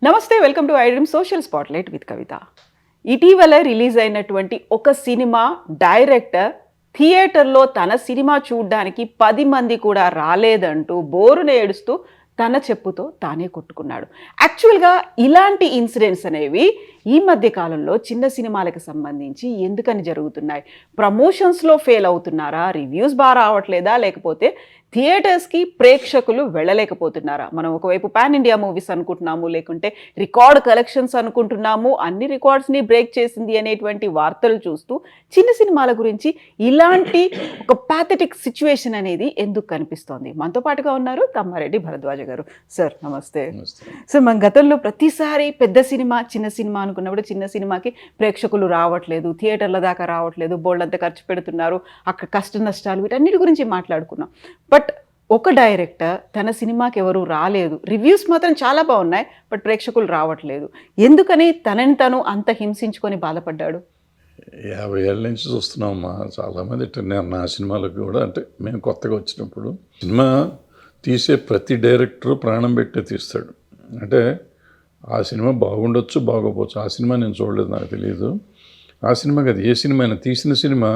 నమస్తే, welcome to I dream social spotlight with Kavitha. ఇటీవల release అయినటువంటి ఒక సినిమా డైరెక్టర్ థియేటర్లో తన సినిమా చూడ్డానికి 10 మంది కూడా రాలేదంటూ బోరున ఏడుస్తూ తన చెప్పుతో తానే కొట్టుకున్నాడు. యాక్చువల్గా ఇలాంటి ఇన్సిడెంట్స్ అనేవి ఈ మధ్య కాలంలో చిన్న సినిమాలకు సంబంధించి ఎందుకని జరుగుతున్నాయి? ప్రమోషన్స్లో ఫెయిల్ అవుతున్నారా? రివ్యూస్ బాగా రావట్లేదా? లేకపోతే థియేటర్స్కి ప్రేక్షకులు వెళ్ళలేకపోతున్నారా? మనం ఒకవైపు పాన్ ఇండియా మూవీస్ అనుకుంటున్నాము, లేకుంటే రికార్డ్ కలెక్షన్స్ అనుకుంటున్నాము, అన్ని రికార్డ్స్ని బ్రేక్ చేసింది అనేటువంటి వార్తలు చూస్తూ చిన్న సినిమాల గురించి ఇలాంటి ఒక ప్యాథెటిక్ సిచ్యువేషన్ అనేది ఎందుకు కనిపిస్తోంది? మనతో పాటుగా ఉన్నారు తమ్మారెడ్డి భరద్వాజ గారు. సార్ నమస్తే. సార్, మన గతంలో ప్రతిసారి పెద్ద సినిమా చిన్న సినిమా అనుకున్నప్పుడు చిన్న సినిమాకి ప్రేక్షకులు రావట్లేదు, థియేటర్ల దాకా రావట్లేదు, బోల్డంతా ఖర్చు పెడుతున్నారు, అక్కడ కష్ట నష్టాలు వీటన్నిటి గురించి మాట్లాడుకున్నాం. బట్ ఒక డైరెక్టర్ తన సినిమాకి ఎవరు రాలేదు, రివ్యూస్ మాత్రం చాలా బాగున్నాయి, బట్ ప్రేక్షకులు రావట్లేదు, ఎందుకని తనని తను అంత హింసించుకొని బాధపడ్డాడు? 50 ఏళ్ళ నుంచి చూస్తున్నామమ్మా. చాలామంది నా సినిమాలకు కూడా, అంటే మేము కొత్తగా వచ్చినప్పుడు సినిమా తీసే ప్రతి డైరెక్టరు ప్రాణం పెట్టే తీస్తాడు. అంటే ఆ సినిమా బాగుండొచ్చు, బాగోపోవచ్చు. ఆ సినిమా నేను చూడలేదు, నాకు తెలియదు. ఆ సినిమా కాదు, ఏ సినిమా అయినా తీసిన సినిమా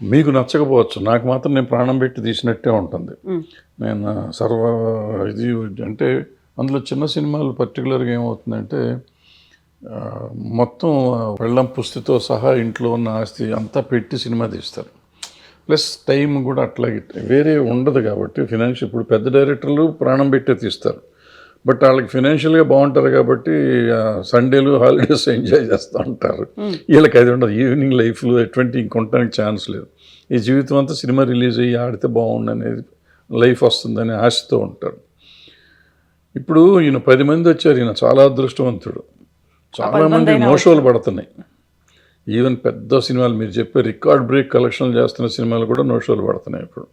మీకు నచ్చకపోవచ్చు, నాకు మాత్రం నేను ప్రాణం పెట్టి తీసినట్టే ఉంటుంది. నేను ఇది అంటే అందులో చిన్న సినిమాలు పర్టికులర్గా ఏమవుతుందంటే మొత్తం పెళ్ళం పుస్తితో సహా ఇంట్లో ఉన్న ఆస్తి అంతా పెట్టి సినిమా తీస్తారు. ప్లస్ టైం కూడా అట్లాగే వేరే ఉండదు కాబట్టి ఫినాన్షియల్, ఇప్పుడు పెద్ద డైరెక్టర్లు ప్రాణం పెట్టే తీస్తారు, బట్ వాళ్ళకి ఫినాన్షియల్గా బాగుంటారు కాబట్టి సండేలు హాలిడేస్ ఎంజాయ్ చేస్తూ ఉంటారు. వీళ్ళకి అది ఉండదు, ఈవినింగ్ లైఫ్లో ఎటువంటి ఇంకొనడానికి ఛాన్స్ లేదు. ఈ జీవితం అంతా సినిమా రిలీజ్ అయ్యి ఆడితే బాగుండనేది లైఫ్ వస్తుందని ఆశతో ఉంటారు. ఇప్పుడు ఈయన 10 మంది వచ్చారు, ఈయన చాలా అదృష్టవంతుడు. చాలామంది నోషోలు పడుతున్నాయి. ఈవెన్ పెద్ద సినిమాలు మీరు చెప్పే రికార్డ్ బ్రేక్ కలెక్షన్లు చేస్తున్న సినిమాలు కూడా నోషోలు పడుతున్నాయి ఇప్పుడు.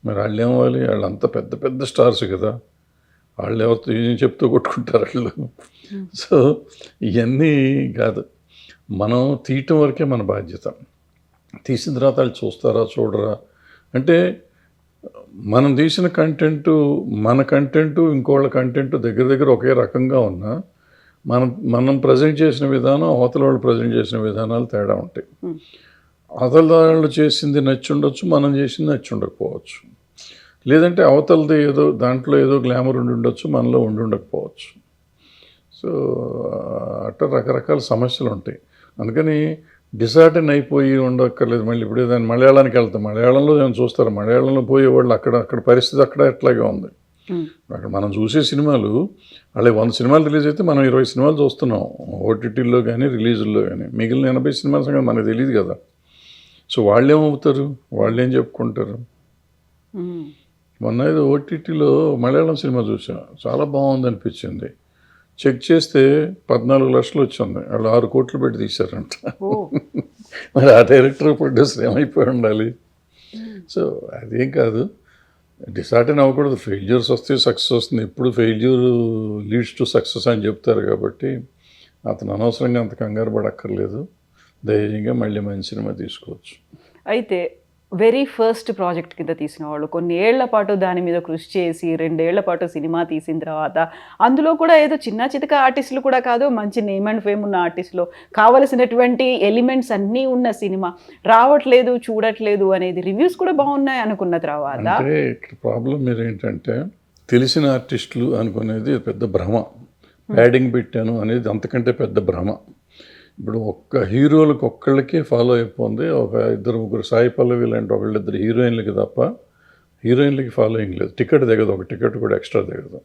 మరి వాళ్ళు ఏమవ్వాలి? వాళ్ళంతా పెద్ద పెద్ద స్టార్స్ కదా, వాళ్ళు ఎవరితో ఏం చెప్తూ కొట్టుకుంటారు వాళ్ళు. సో ఇవన్నీ కాదు, మనం తీయటం వరకే మన బాధ్యత. తీసిన తర్వాత వాళ్ళు చూస్తారా చూడరా అంటే, మనం తీసిన కంటెంటు, మన కంటెంటు ఇంకోళ్ళ కంటెంటు దగ్గర దగ్గర ఒకే రకంగా ఉన్నా మనం ప్రజెంట్ చేసిన విధానం, అవతల వాళ్ళు ప్రజెంట్ చేసిన విధానాలు తేడా ఉంటాయి. అవతల వాళ్ళు చేసింది నచ్చి ఉండొచ్చు, మనం చేసింది నచ్చి ఉండకపోవచ్చు. లేదంటే అవతలది ఏదో దాంట్లో ఏదో గ్లామర్ ఉండి ఉండొచ్చు, మనలో ఉండి ఉండకపోవచ్చు. సో అట్లా రకరకాల సమస్యలు ఉంటాయి. అందుకని డిసార్టన్ అయిపోయి ఉండక్కర్లేదు. మళ్ళీ ఇప్పుడు దాన్ని మలయాళానికి వెళ్తాం, మలయాళంలో ఏమైనా చూస్తారు, మలయాళంలో పోయేవాళ్ళు అక్కడ పరిస్థితి అక్కడ ఎట్లాగే ఉంది. అక్కడ మనం చూసే సినిమాలు, అలాగే 100 సినిమాలు రిలీజ్ అయితే మనం 20 సినిమాలు చూస్తున్నాం ఓటీటీల్లో కానీ రిలీజుల్లో కానీ. మిగిలిన 80 సినిమాల సంగతి మనకు తెలియదు కదా. సో వాళ్ళేమవుతారు, వాళ్ళేం చెప్పుకుంటారు? మొన్న ఏదో ఓటీటీలో మలయాళం సినిమా చూసాం, చాలా బాగుంది అనిపించింది. చెక్ చేస్తే 14 లక్షలు వచ్చింది, వాళ్ళు 6 కోట్లు పెట్టి తీశారంట. మరి ఆ డైరెక్టర్ ప్రొడ్యూసర్ ఏమైపోయి ఉండాలి? సో అదేం కాదు, డిసార్టన్ అవ్వకూడదు. ఫెయిల్యూర్స్ వస్తే సక్సెస్ వస్తుంది. ఎప్పుడు ఫెయిల్యూర్ లీడ్స్ టు సక్సెస్ అని చెప్తారు కాబట్టి అతను అనవసరంగా అంత కంగారు పడక్కర్లేదు. ధైర్యంగా మళ్ళీ మంచి సినిమా తీసుకోవచ్చు. అయితే వెరీ ఫస్ట్ ప్రాజెక్ట్ కింద తీసిన వాళ్ళు కొన్ని ఏళ్ల పాటు దాని మీద కృషి చేసి 2 ఏళ్ల పాటు సినిమా తీసిన తర్వాత అందులో కూడా ఏదో చిన్న చితక ఆర్టిస్టులు కూడా కాదు, మంచి నేమ్ అండ్ ఫేమ్ ఉన్న ఆర్టిస్టులు, కావలసినటువంటి ఎలిమెంట్స్ అన్నీ ఉన్న సినిమా రావట్లేదు, చూడట్లేదు అనేది రివ్యూస్ కూడా బాగున్నాయి అనుకున్న తర్వాత అంటే ఇక్కడ ప్రాబ్లం మీరు ఏంటంటే, తెలిసిన ఆర్టిస్టులు అనుకునేది పెద్ద భ్రమ. ప్యాడింగ్ పెట్టాను అనేది అంతకంటే పెద్ద భ్రమ. ఇప్పుడు ఒక్క హీరోలకు ఒక్కళ్ళకే ఫాలో అయిపోయింది. ఒక 2-3 సాయి పల్లవి లాంటి ఒకళ్ళిద్దరు హీరోయిన్లకి తప్ప హీరోయిన్లకి ఫాలోయింగ్ లేదు. టికెట్ దిగదు, ఒక టికెట్ కూడా ఎక్స్ట్రా దిగదు.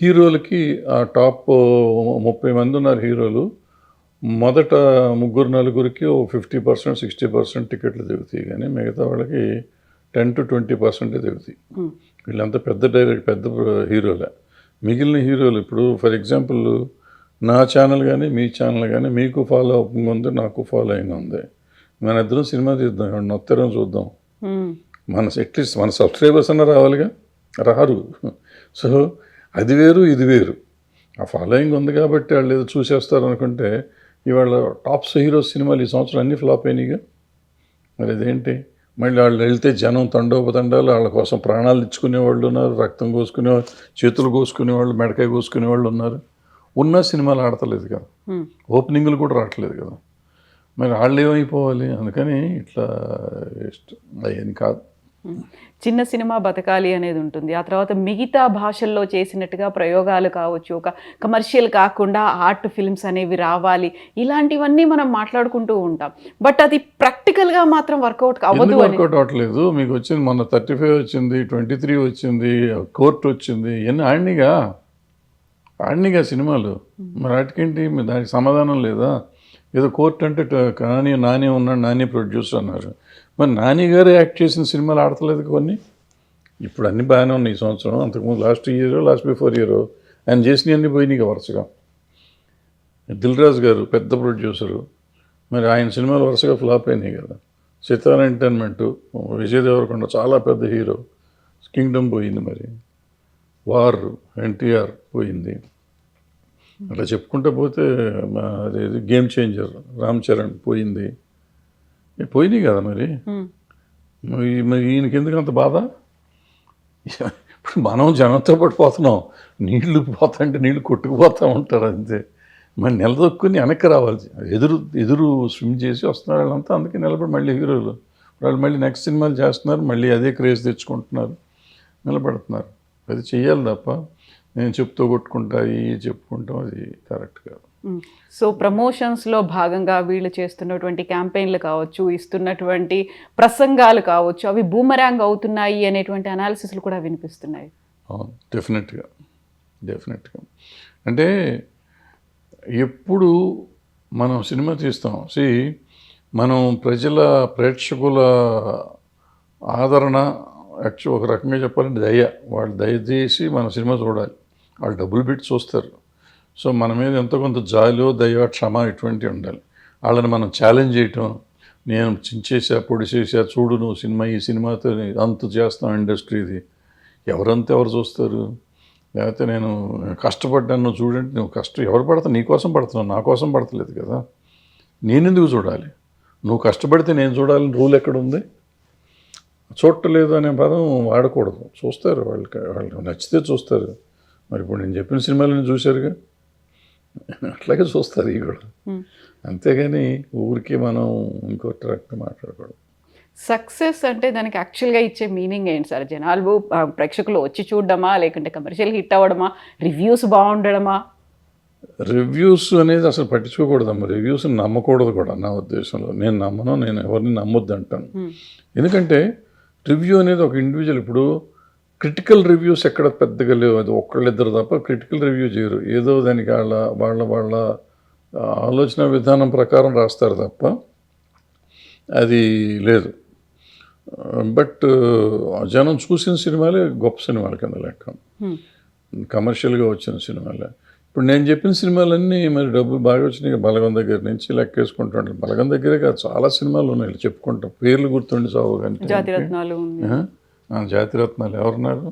హీరోలకి ఆ టాప్ 30 మంది ఉన్నారు హీరోలు, మొదట 3-4కి 50%, 60% టికెట్లు దిగుతాయి, కానీ మిగతా వాళ్ళకి 10 to 20% దిగుతాయి. వీళ్ళంతా పెద్ద హీరోలే. మిగిలిన హీరోలు ఇప్పుడు ఫర్ ఎగ్జాంపుల్ నా ఛానల్ కానీ మీ ఛానల్ కానీ మీకు ఫాలో అప్ ఉంది, నాకు ఫాలోయింగ్ ఉంది. మన ఇద్దరం సినిమా తీద్దాం, ఎవరిని వస్తారని చూద్దాం. అట్లీస్ట్ మన సబ్స్క్రైబర్స్ అన్న రావాలిగా, రారు. సో అది వేరు, ఇది వేరు. ఆ ఫాలోయింగ్ ఉంది కాబట్టి వాళ్ళు ఏదో చూసేస్తారు అనుకుంటే, ఇవాళ టాప్స్ హీరోస్ సినిమాలు ఈ సంవత్సరం అన్నీ ఫ్లాప్ అయినాయిగా. మరి అదేంటి? మళ్ళీ వాళ్ళు వెళ్తే జనం తండోపతండాలు, వాళ్ళ కోసం ప్రాణాలు ఇచ్చుకునే వాళ్ళు ఉన్నారు, రక్తం కోసుకునేవాళ్ళు, చేతులు కోసుకునేవాళ్ళు, మెడకాయ కోసుకునేవాళ్ళు ఉన్నారు. ఉన్న సినిమాలు ఆడతలేదు కదా, ఓపెనింగ్లు కూడా రావట్లేదు కదా, మరి వాళ్ళు ఏమైపోవాలి? అందుకని ఇట్లా అయ్యని కాదు. చిన్న సినిమా బతకాలి అనేది ఉంటుంది. ఆ తర్వాత మిగతా భాషల్లో చేసినట్టుగా ప్రయోగాలు కావచ్చు, ఒక కమర్షియల్ కాకుండా ఆర్ట్ ఫిల్మ్స్ అనేవి రావాలి, ఇలాంటివన్నీ మనం మాట్లాడుకుంటూ ఉంటాం. బట్ అది ప్రాక్టికల్గా మాత్రం వర్కౌట్ అవ్వదు ఎందుకు అని. వర్కౌట్ అవ్వట్లేదు? మీకు వచ్చింది మొన్న 35 వచ్చింది, 23 వచ్చింది, కోర్టు వచ్చింది, ఇవన్నీ ఆడినిగా సినిమాలు. మరి వాటికేంటి? దానికి సమాధానం లేదా? ఏదో కోర్టు అంటే నాని ఉన్నాడు, నాని ప్రొడ్యూసర్ అన్నారు. మరి నాని గారు యాక్ట్ చేసిన సినిమాలు ఆడతలేదు కొన్ని. ఇప్పుడు అన్నీ బాగానే ఉన్నాయి ఈ సంవత్సరం. అంతకుముందు లాస్ట్ బిఫోర్ ఇయర్ ఆయన చేసినవన్నీ పోయినాయి వరుసగా. దిల్ రాజు గారు పెద్ద ప్రొడ్యూసరు, మరి ఆయన సినిమాలు వరుసగా ఫ్లాప్ అయినాయి కదా. సితారా ఎంటర్టైన్మెంట్, విజయ్ దేవరకొండ చాలా పెద్ద హీరో, కింగ్డమ్ పోయింది, మరి వార్ ఎన్టీఆర్ పోయింది. అట్లా చెప్పుకుంటూ పోతే అదేది గేమ్ చేంజర్ రామ్ చరణ్ పోయింది. పోయినాయి కదా మరి. మరి ఈయనకి ఎందుకు అంత బాధ? ఇప్పుడు మనం జనంతో పాటు పోతున్నాం, నీళ్లు పోతాంటే నీళ్లు కొట్టుకుపోతూ ఉంటారు అంతే. మరి నిలదొక్కుని వెనక్కి రావాలి, ఎదురు స్విమ్ చేసి వస్తున్నారు వాళ్ళంతా. అందుకే నిలబడి మళ్ళీ హీరోలు వాళ్ళు మళ్ళీ నెక్స్ట్ సినిమాలు చేస్తున్నారు, మళ్ళీ అదే క్రేజ్ తెచ్చుకుంటున్నారు, నిలబడుతున్నారు. అది చెయ్యాలి తప్ప నేను చెప్తూ కొట్టుకుంటా చెప్పుకుంటాం, అది కరెక్ట్ కాదు. సో ప్రమోషన్స్లో భాగంగా వీళ్ళు చేస్తున్నటువంటి క్యాంపెయిన్లు కావచ్చు, ఇస్తున్నటువంటి ప్రసంగాలు కావచ్చు, అవి బూమరాంగ్ అవుతున్నాయి అనేటువంటి అనాలిసిస్లు కూడా వినిపిస్తున్నాయి. అవును, డెఫినెట్గా. అంటే ఎప్పుడు మనం సినిమా తీస్తాం, మనం ప్రేక్షకుల ఆదరణ, యాక్చువల్ ఒక రకంగా చెప్పాలంటే వాళ్ళు దయచేసి మన సినిమా చూడాలి. వాళ్ళు డబ్బులు పెట్టి చూస్తారు. సో మన మీద ఎంతో కొంత జాలో, దయ, క్షమ ఇటువంటివి ఉండాలి. వాళ్ళని మనం ఛాలెంజ్ చేయటం, నేను చించేసా, పొడిచేసా, చూడు నువ్వు సినిమా, ఈ సినిమాతో అంత చేస్తాం ఇండస్ట్రీది, ఎవరు చూస్తారు? లేకపోతే నేను కష్టపడ్డాను, నువ్వు చూడండి, నువ్వు ఎవరు పడతావు? నీ కోసం పడుతున్నావు, నా కోసం పడతలేదు కదా. నేనెందుకు చూడాలి? నువ్వు కష్టపడితే నేను చూడాలని రూల్ ఎక్కడుంది? చూడలేదు అనే పదం వాడకూడదు. చూస్తారు, వాళ్ళకి నచ్చితే చూస్తారు. మరి ఇప్పుడు నేను చెప్పిన సినిమాలను చూశారుగా, అట్లాగే చూస్తారు ఇవి కూడా. అంతేగాని ఊరికి మనం ఇంకోటి రకంగా మాట్లాడకూడదు. సక్సెస్ అంటే దానికి యాక్చువల్గా ఇచ్చే మీనింగ్ ఏంటి సార్? జనాలు ప్రేక్షకులు వచ్చి చూడడమా, లేకుంటే కమర్షియల్ హిట్ అవ్వడమా, రివ్యూస్ బాగుండడమా? రివ్యూస్ అనేది అసలు పట్టించుకోకూడదమ్మా. రివ్యూస్ నమ్మకూడదు కూడా నా ఉద్దేశంలో. నేను నమ్మను, నేను ఎవరిని నమ్మొద్దు అంటాను. ఎందుకంటే రివ్యూ అనేది ఒక ఇండివిజువల్. ఇప్పుడు క్రిటికల్ రివ్యూస్ ఎక్కడ పెద్దగా లేవు, అది ఒక్కళ్ళిద్దరు తప్ప క్రిటికల్ రివ్యూ చేయరు. ఏదో దానికి వాళ్ళ ఆలోచన విధానం ప్రకారం రాస్తారు తప్ప అది లేదు. బట్ జనం చూసిన సినిమాలే గొప్ప సినిమాల కింద లెక్క, కమర్షియల్గా వచ్చిన సినిమాలే. ఇప్పుడు నేను చెప్పిన సినిమాలన్నీ మరి డబ్బులు బాగా వచ్చినాయి. బలగం దగ్గర నుంచి లెక్కేసుకుంటాను. బలగం దగ్గరే కాదు, చాలా సినిమాలు ఉన్నాయి చెప్పుకుంటాం, పేర్లు గుర్తుండి చావు. జాతిరత్నాలు జాతిరత్నాలు ఎవరున్నారు?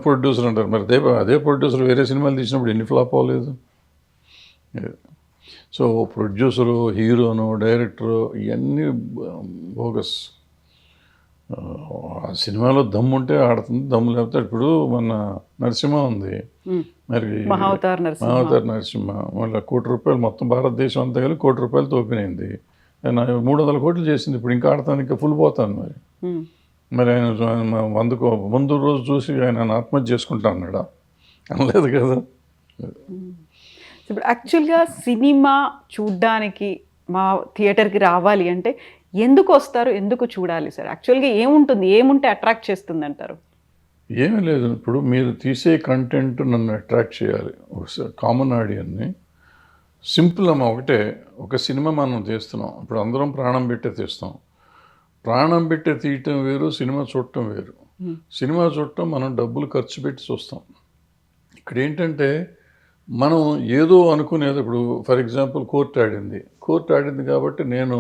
ప్రొడ్యూసర్ అంటారు. మరి అదే ప్రొడ్యూసర్ వేరే సినిమాలు తీసినప్పుడు ఎన్ని ఫ్లాప్ అవ్వలేదు? సో ప్రొడ్యూసరు, హీరోను, డైరెక్టరు ఇవన్నీ బోగస్. ఆ సినిమాలో దమ్ము ఉంటే ఆడుతుంది, దమ్ము లేకపోతే. ఇప్పుడు మన నరసింహ ఉంది, మరి మహావతార్ నరసింహ మళ్ళీ ₹1 కోటి, మొత్తం భారతదేశం అంతా కలిసి ₹1 కోటి తోపినైంది. 300 కోట్లు చేసింది. ఇప్పుడు ఇంకా ఆడతాను, ఇంకా ఫుల్ పోతాను. మరి ఆయన 100 ముందు రోజు చూసి ఆయన ఆత్మహత్య చేసుకుంటా అన్నాడా? అనలేదు కదా. ఇప్పుడు యాక్చువల్గా సినిమా చూడ్డానికి మా థియేటర్కి రావాలి అంటే ఎందుకు వస్తారు, ఎందుకు చూడాలి సార్? యాక్చువల్గా ఏముంటే అట్రాక్ట్ చేస్తుంది అంటారు? ఏమీ లేదు. ఇప్పుడు మీరు తీసే కంటెంట్ నన్ను అట్రాక్ట్ చేయాలి, కామన్ ఆడియన్ని. సింపుల్ అమ్మ, ఒకటే. ఒక సినిమా మనం తీస్తున్నాం, ఇప్పుడు అందరం ప్రాణం పెట్టే తీస్తాం. ప్రాణం పెట్టే తీయటం వేరు, సినిమా చూడటం వేరు. సినిమా చూడటం మనం డబ్బులు ఖర్చు పెట్టి చూస్తాం. ఇక్కడ ఏంటంటే మనం ఏదో అనుకునేది. ఇప్పుడు ఫర్ ఎగ్జాంపుల్ కోర్టు ఆడింది కాబట్టి నేను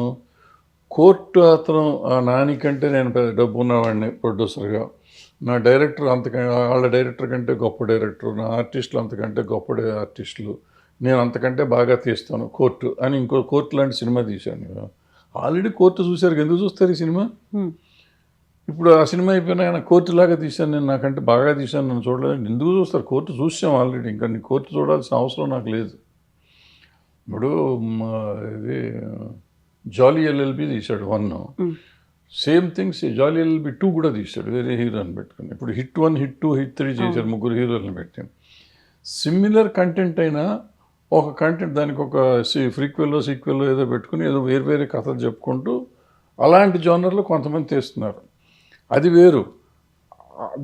కోర్టు అతను నాని కంటే నేను డబ్బు ఉన్నవాడిని ప్రొడ్యూసర్గా, నా డైరెక్టర్ వాళ్ళ డైరెక్టర్ కంటే గొప్ప డైరెక్టర్, నా ఆర్టిస్టులు అంతకంటే గొప్ప ఆర్టిస్టులు, నేను అంతకంటే బాగా తీస్తాను కోర్టు అని ఇంకో కోర్టు లాంటి సినిమా తీశాను. ఆల్రెడీ కోర్టు చూశారు, ఎందుకు చూస్తారు ఈ సినిమా? ఇప్పుడు ఆ సినిమా అయిపోయినా ఆయన కోర్టులాగా తీశాను నేను, నాకంటే బాగా తీశాను, నన్ను చూడలేదు. ఎందుకు చూస్తారు? కోర్టు చూసాం ఆల్రెడీ, ఇంకా నీ కోర్టు చూడాల్సిన అవసరం నాకు లేదు. ఇప్పుడు ఇది జాలీ ఎల్ఎల్బి తీశాడు 1, సేమ్ థింగ్స్ జాలీ ఎల్ఎల్బి 2 కూడా తీశాడు వేరే హీరోని పెట్టుకుని. ఇప్పుడు హిట్ 1, హిట్ 2, హిట్ 3 చేశారు, 3 హీరోలను పెట్టి. సిమిలర్ కంటెంట్ అయినా ఒక కంటెంట్ దానికి ఒక సీక్వెల్లో ఏదో పెట్టుకుని ఏదో వేరే కథలు చెప్పుకుంటూ అలాంటి జోనర్లో కొంతమంది తీస్తున్నారు. అది వేరు.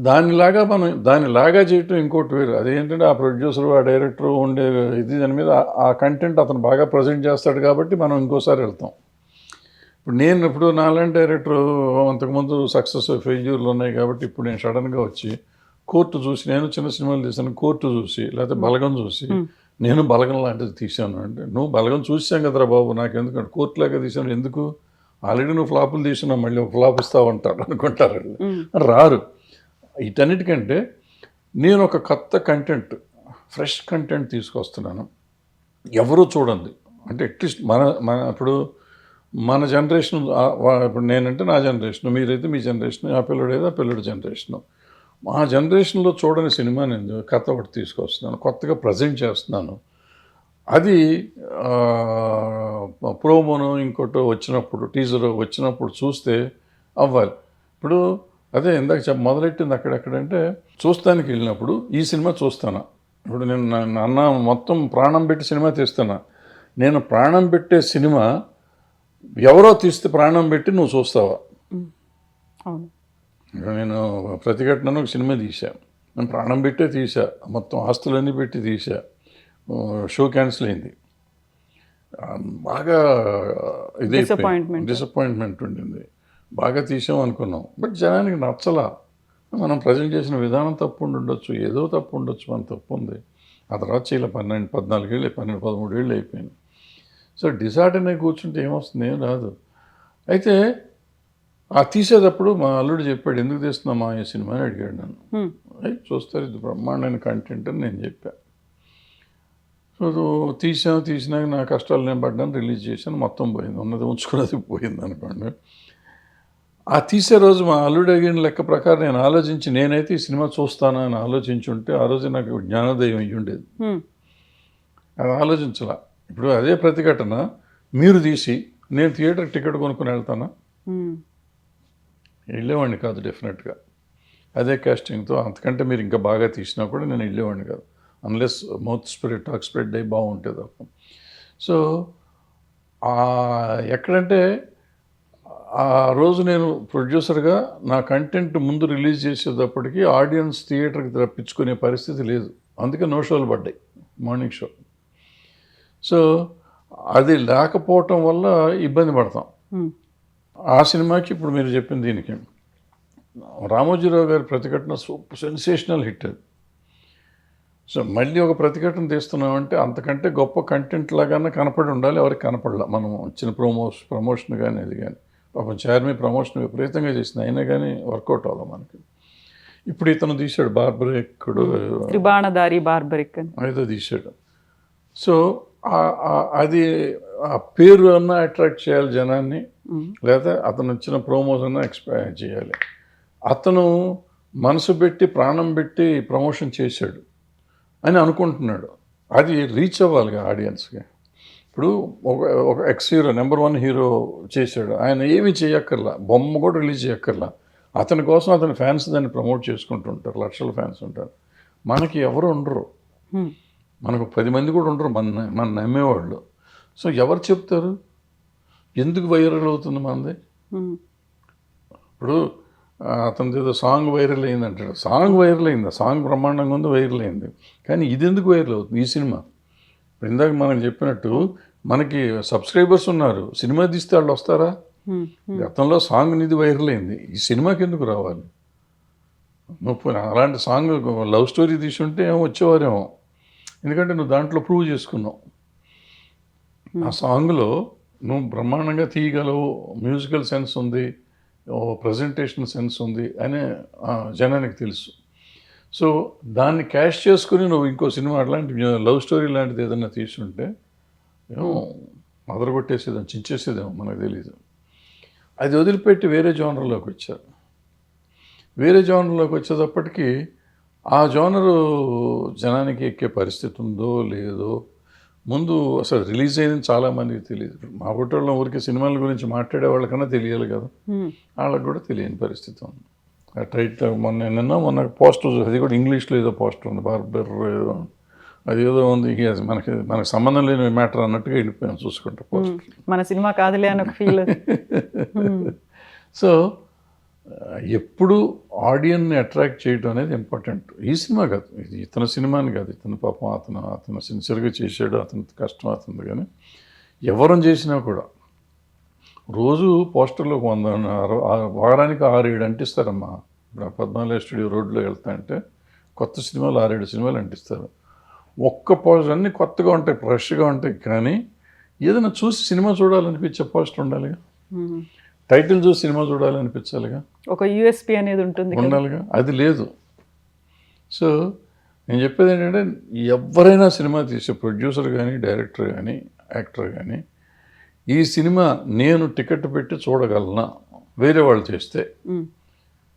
దానిలాగా చేయటం ఇంకోటి వేరు. అదేంటంటే ఆ ప్రొడ్యూసరు, ఆ డైరెక్టరు ఉండే ఇది దాని మీద ఆ కంటెంట్ అతను బాగా ప్రజెంట్ చేస్తాడు కాబట్టి మనం ఇంకోసారి వెళ్తాం. ఇప్పుడు నాలాంటి డైరెక్టరు అంతకుముందు సక్సెస్ ఫెయిల్యూర్లు ఉన్నాయి కాబట్టి ఇప్పుడు నేను సడన్గా వచ్చి కోర్టు చూసి, నేను చిన్న సినిమాలు తీసాను, కోర్టు చూసి లేకపోతే బలగం చూసి నేను బలగం లాంటిది తీశాను అంటే, నువ్వు బలగం చూసాం కదరా బాబు, నాకు ఎందుకంటే కోర్టులాగా తీసాను ఎందుకు, ఆల్రెడీ నువ్వు ఫ్లాపులు తీసినావు, మళ్ళీ ఒక ఫ్లాప్ ఇస్తావు అంటారు అనుకుంటారు. రారు. వీటన్నిటికంటే నేను ఒక కొత్త కంటెంట్, ఫ్రెష్ కంటెంట్ తీసుకొస్తున్నాను, ఎవరూ చూడండి. అంటే అట్లీస్ట్ ఇప్పుడు మన జనరేషన్, ఇప్పుడు నేనంటే నా జనరేషన్, మీరైతే మీ జనరేషన్, ఆ పిల్లడేదో ఆ పిల్లడి జనరేషను, మా జనరేషన్లో చూడని సినిమా నేను కథ ఒకటి తీసుకొస్తున్నాను, కొత్తగా ప్రజెంట్ చేస్తున్నాను. అది ప్రోమోను ఇంకోటి వచ్చినప్పుడు, టీజర్ వచ్చినప్పుడు చూస్తే అవ్వాలి. ఇప్పుడు అదే ఇందాక మొదలెట్టింది అక్కడెక్కడంటే, చూస్తానికి వెళ్ళినప్పుడు ఈ సినిమా చూస్తాను. ఇప్పుడు నేను అన్న మొత్తం ప్రాణం పెట్టి సినిమా తీస్తున్నా. నేను ప్రాణం పెట్టే సినిమా ఎవరో తీస్తే ప్రాణం పెట్టి నువ్వు చూస్తావా? అవును. నేను ప్రతిఘటనను ఒక సినిమా తీసా, నేను ప్రాణం పెట్టే తీసా, మొత్తం ఆస్తులన్నీ పెట్టి తీసా, షో క్యాన్సిల్ అయింది, బాగా డిసప్పాయింట్మెంట్ ఉండింది. బాగా తీసాం అనుకున్నాం, బట్ జనానికి నచ్చలా. మనం ప్రజెంట్ చేసిన విధానం తప్పు ఉండొచ్చు, ఏదో తప్పు ఉండొచ్చు, మన తప్పు ఉంది. ఆ తర్వాత చేయాలి 14 ఏళ్ళు 13 ఏళ్ళు అయిపోయింది. సో డిసార్డర్ అనే కూర్చుంటే ఏమొస్తుంది? ఏం రాదు. అయితే ఆ తీసేటప్పుడు మా అల్లుడు చెప్పాడు, ఎందుకు తీస్తున్నామా ఈ సినిమా అని అడిగాడు నన్ను. అయితే చూస్తారు, ఇది బ్రహ్మాండమైన కంటెంట్ అని నేను చెప్పాను. సో తీసినాక నా కష్టాలు నేను పడ్డాను, రిలీజ్ చేశాను, మొత్తం పోయింది, ఉన్నది ఉంచుకున్నది పోయింది అనుకోండి. ఆ తీసే రోజు మా అల్లుడు అడిగిన లెక్క ప్రకారం నేను ఆలోచించి, నేనైతే ఈ సినిమా చూస్తానని ఆలోచించుంటే ఆ రోజు నాకు జ్ఞానోదయం అయ్యి ఉండేది. అది ఆలోచించాల. ఇప్పుడు అదే ప్రతిఘటన మీరు తీసి నేను థియేటర్ టికెట్ కొనుక్కొని వెళ్తానా? వెళ్ళేవాడిని కాదు డెఫినెట్గా. అదే కాస్టింగ్తో అంతకంటే మీరు ఇంకా బాగా తీసినా కూడా నేను వెళ్ళేవాడిని కాదు, unless mouth spread, talk spread అయ్యి బాగుంటుంది తప్ప. సో ఎక్కడంటే ఆ రోజు నేను ప్రొడ్యూసర్గా నా కంటెంట్ ముందు రిలీజ్ చేసేటప్పటికి ఆడియన్స్ థియేటర్కి రప్పించుకునే పరిస్థితి లేదు, అందుకే నో షోలు పడ్డాయి, మార్నింగ్ షో. సో అది లేకపోవటం వల్ల ఇబ్బంది పడతాం. ఆ సినిమాకి ఇప్పుడు మీరు చెప్పిన దీనికి రామోజీరావు గారి ప్రతిఘటన సెన్సేషనల్ హిట్ అది. సో మళ్ళీ ఒక ప్రతిఘటన తీస్తున్నామంటే అంతకంటే గొప్ప కంటెంట్ లాగానే కనపడి ఉండాలి, ఎవరికి కనపడలా. మనం వచ్చిన ప్రమోషన్ కానీ అది కానీ, పాపం చార్మి ప్రమోషన్ విపరీతంగా చేసింది, అయినా కానీ వర్కౌట్ అవ్వాలి మనకి. ఇప్పుడు ఇతను తీశాడు బార్బరిక్కుడు, త్రిబాణధారి బార్బరిక్ ఏదో తీశాడు. సో అది ఆ పేరు అన్నా అట్రాక్ట్ చేయాలి జనాన్ని, లేదా అతను వచ్చిన ప్రోమోస్ అన్నా ఎక్స్పైర్ చేయాలి. అతను మనసు పెట్టి ప్రాణం పెట్టి ప్రమోషన్ చేశాడు అని అనుకుంటున్నాడు, అది రీచ్ అవ్వాలిగా ఆడియన్స్కి. ఇప్పుడు ఒక ఎక్స్ హీరో, నెంబర్ 1 హీరో చేశాడు, ఆయన ఏమీ చేయక్కర్లా, బొమ్మ కూడా రిలీజ్ చేయక్కర్లా, అతని కోసం అతని ఫ్యాన్స్ దాన్ని ప్రమోట్ చేసుకుంటుంటారు, లక్షల ఫ్యాన్స్ ఉంటారు. మనకి ఎవరు ఉండరు, మనకు 10 మంది కూడా ఉండరు మన నమ్మేవాళ్ళు. సో ఎవరు చెప్తారు ఎందుకు వైరల్ అవుతుంది మనది? ఇప్పుడు అతనిది ఏదో సాంగ్ వైరల్ అయింది అంటాడు, సాంగ్ వైరల్ అయింది, సాంగ్ బ్రహ్మాండంగా ఉంది, వైరల్ అయింది, కానీ ఇది ఎందుకు వైరల్ అవుతుంది? ఈ సినిమా ఇప్పుడు ఇందాక మనం చెప్పినట్టు మనకి సబ్స్క్రైబర్స్ ఉన్నారు, సినిమా తీస్తే వాళ్ళు వస్తారా? గతంలో సాంగ్ నిధి వైరల్ అయింది, ఈ సినిమాకి ఎందుకు రావాలి? నువ్వు అలాంటి సాంగ్ లవ్ స్టోరీ తీసుంటే ఏమో వచ్చేవారేమో, ఎందుకంటే నువ్వు దాంట్లో ప్రూవ్ చేసుకున్నావు, ఆ సాంగ్లో నువ్వు బ్రహ్మాండంగా తీయగలవు, మ్యూజికల్ సెన్స్ ఉంది, ప్రజెంటేషన్ సెన్స్ ఉంది అని జనానికి తెలుసు. సో దాన్ని క్యాష్ చేసుకుని నువ్వు ఇంకో సినిమా అట్లాంటి లవ్ స్టోరీ లాంటిది ఏదైనా తీసుంటే ఏమో అదరగొట్టేసేదేమో, చించేసేదేమో, మనకు తెలీదు. అది వదిలిపెట్టి వేరే జోనర్లోకి వచ్చారు. వేరే జోనర్లోకి వచ్చేటప్పటికి ఆ జోనరు జనానికి ఎక్కే పరిస్థితి ఉందో లేదో ముందు అసలు రిలీజ్ అయింది చాలామందికి తెలియదు. మా ఊటల్లో ఊరికి సినిమాల గురించి మాట్లాడే వాళ్ళకన్నా తెలియాలి కదా, వాళ్ళకి కూడా తెలియని పరిస్థితి ఉంది. టైట్ మొన్న పోస్టర్, అది కూడా ఇంగ్లీష్లో ఏదో పోస్టర్ ఉంది, బార్బర్ ఏదో, అది ఏదో ఉంది, మనకు సంబంధం లేని మ్యాటర్ అన్నట్టుగా వెళ్ళిపోయాం చూసుకుంటే పోస్టర్. మన సినిమా కాదులే అని ఒక ఫీల్. సో ఎప్పుడు ఆడియన్ని అట్రాక్ట్ చేయడం అనేది ఇంపార్టెంట్. ఈ సినిమా కాదు, ఇది ఇతని సినిమాని కాదు, ఇతను పాపం అతను సిన్సియర్గా చేసాడు, అతని కష్టం అవుతుంది. కానీ ఎవరం చేసినా కూడా రోజు పోస్టర్లో 100 వారానికి 6-7 అంటిస్తారమ్మా. ఇప్పుడు 14 స్టూడియో రోడ్లో వెళ్తా అంటే కొత్త సినిమాలు 6-7 సినిమాలు అంటిస్తారు. ఒక్క పోస్టర్ అన్నీ కొత్తగా ఉంటాయి, ఫ్రెష్గా ఉంటాయి. కానీ ఏదైనా చూసి సినిమా చూడాలనిపించే పోస్టర్ ఉండాలిగా, టైటిల్ చూసి సినిమా చూడాలనిపించాలిగా, ఒక యూఎస్పీ అనేది ఉండాలిగా. అది లేదు. సో నేను చెప్పేది ఏంటంటే, ఎవరైనా సినిమా తీసే ప్రొడ్యూసర్ కానీ, డైరెక్టర్ కానీ, యాక్టర్ కానీ, ఈ సినిమా నేను టికెట్ పెట్టి చూడగలనా, వేరే వాళ్ళు చేస్తే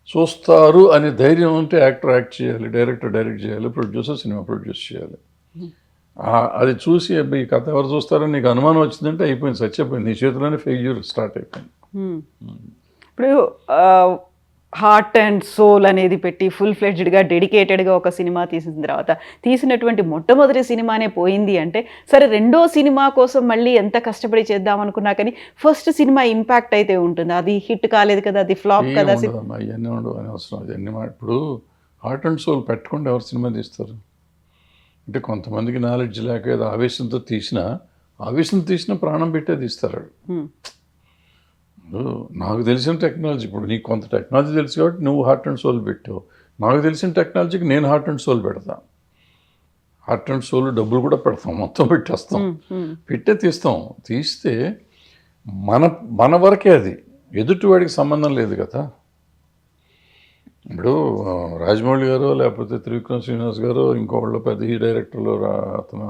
చూస్తారు అనే ధైర్యం ఉంటే యాక్టర్ యాక్ట్ చేయాలి, డైరెక్టర్ డైరెక్ట్ చేయాలి, ప్రొడ్యూసర్ సినిమా ప్రొడ్యూస్ చేయాలి. అది చూసి ఈ కథ ఎవరు చూస్తారని నీకు అనుమానం వచ్చిందంటే అయిపోయింది, చచ్చిపోయింది, నీ చేతిలోనే ఫెయిల్యూర్ స్టార్ట్ అయిపోయింది. ఇప్పుడు హార్ట్ అండ్ సోల్ అనేది పెట్టి ఫుల్ ఫ్లెడ్జ్డ్గా డెడికేటెడ్గా ఒక సినిమా తీసిన తర్వాత తీసినటువంటి మొట్టమొదటి సినిమానే పోయింది అంటే, సరే రెండో సినిమా కోసం మళ్ళీ ఎంత కష్టపడి చేద్దాం అనుకున్నా కానీ ఫస్ట్ సినిమా ఇంపాక్ట్ అయితే ఉంటుంది. అది హిట్ కాలేదు కదా, అది ఫ్లాప్ కదా. అవన్నీ ఉండవు అని అవసరం. అవన్నీ ఇప్పుడు హార్ట్ అండ్ సోల్ పెట్టకుండా ఎవరు సినిమా తీస్తారు అంటే, కొంతమందికి నాలెడ్జ్ లేక ఏదో ఆవేశంతో తీసినా ప్రాణం పెట్టే తీస్తారు. నాకు తెలిసిన టెక్నాలజీ, ఇప్పుడు నీకు కొంత టెక్నాలజీ తెలుసు కాబట్టి నువ్వు హార్ట్ అండ్ సోల్ పెట్టావు, నాకు తెలిసిన టెక్నాలజీకి నేను హార్ట్ అండ్ సోల్ పెడతా. హార్ట్ అండ్ సోల్ డబ్బులు కూడా పెడతాం, మొత్తం పెట్టేస్తాం, తీస్తాం. తీస్తే మన వరకే, అది ఎదుటివాడికి సంబంధం లేదు కదా. ఇప్పుడు రాజమౌళి గారు లేకపోతే త్రివిక్రమ్ శ్రీనివాస్ గారు ఇంకోళ్ళు పెద్ద డైరెక్టర్లు అతను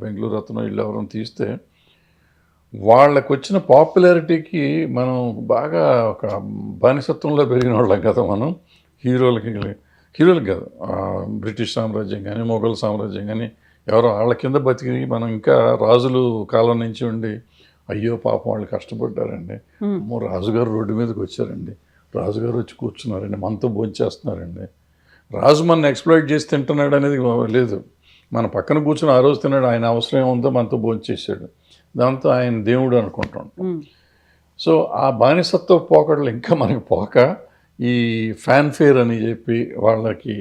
బెంగళూరు అతను వీళ్ళు ఎవరైనా తీస్తే వాళ్ళకు వచ్చిన పాపులారిటీకి మనం బాగా ఒక బానిసత్వంలో పెరిగిన వాళ్ళం కదా. మనం హీరోలకి కాదు, బ్రిటిష్ సామ్రాజ్యం కానీ మొఘల్ సామ్రాజ్యం కానీ ఎవరో వాళ్ళ కింద బతికి మనం ఇంకా రాజులు కాలం నుంచి ఉండి, అయ్యో పాపం వాళ్ళు కష్టపడ్డారండి, అమ్మో రాజుగారు రోడ్డు మీదకి వచ్చారండి, రాజుగారు వచ్చి కూర్చున్నారండి, మనతో భోంచేస్తున్నారండి, రాజు మన ఎక్స్ప్లాయిట్ చేసి తింటున్నాడు అనేది లేదు. మన పక్కన కూర్చొని ఆ రోజు తిన్నాడు, ఆయన అవసరం ఏముందో మనతో భోంచేసాడు, దాంతో ఆయన దేవుడు అనుకుంటాం. సో ఆ బానిసత్వ పోకడలు ఇంకా మనకి పోక ఈ ఫ్యాన్ఫేర్ అని చెప్పి వాళ్ళకి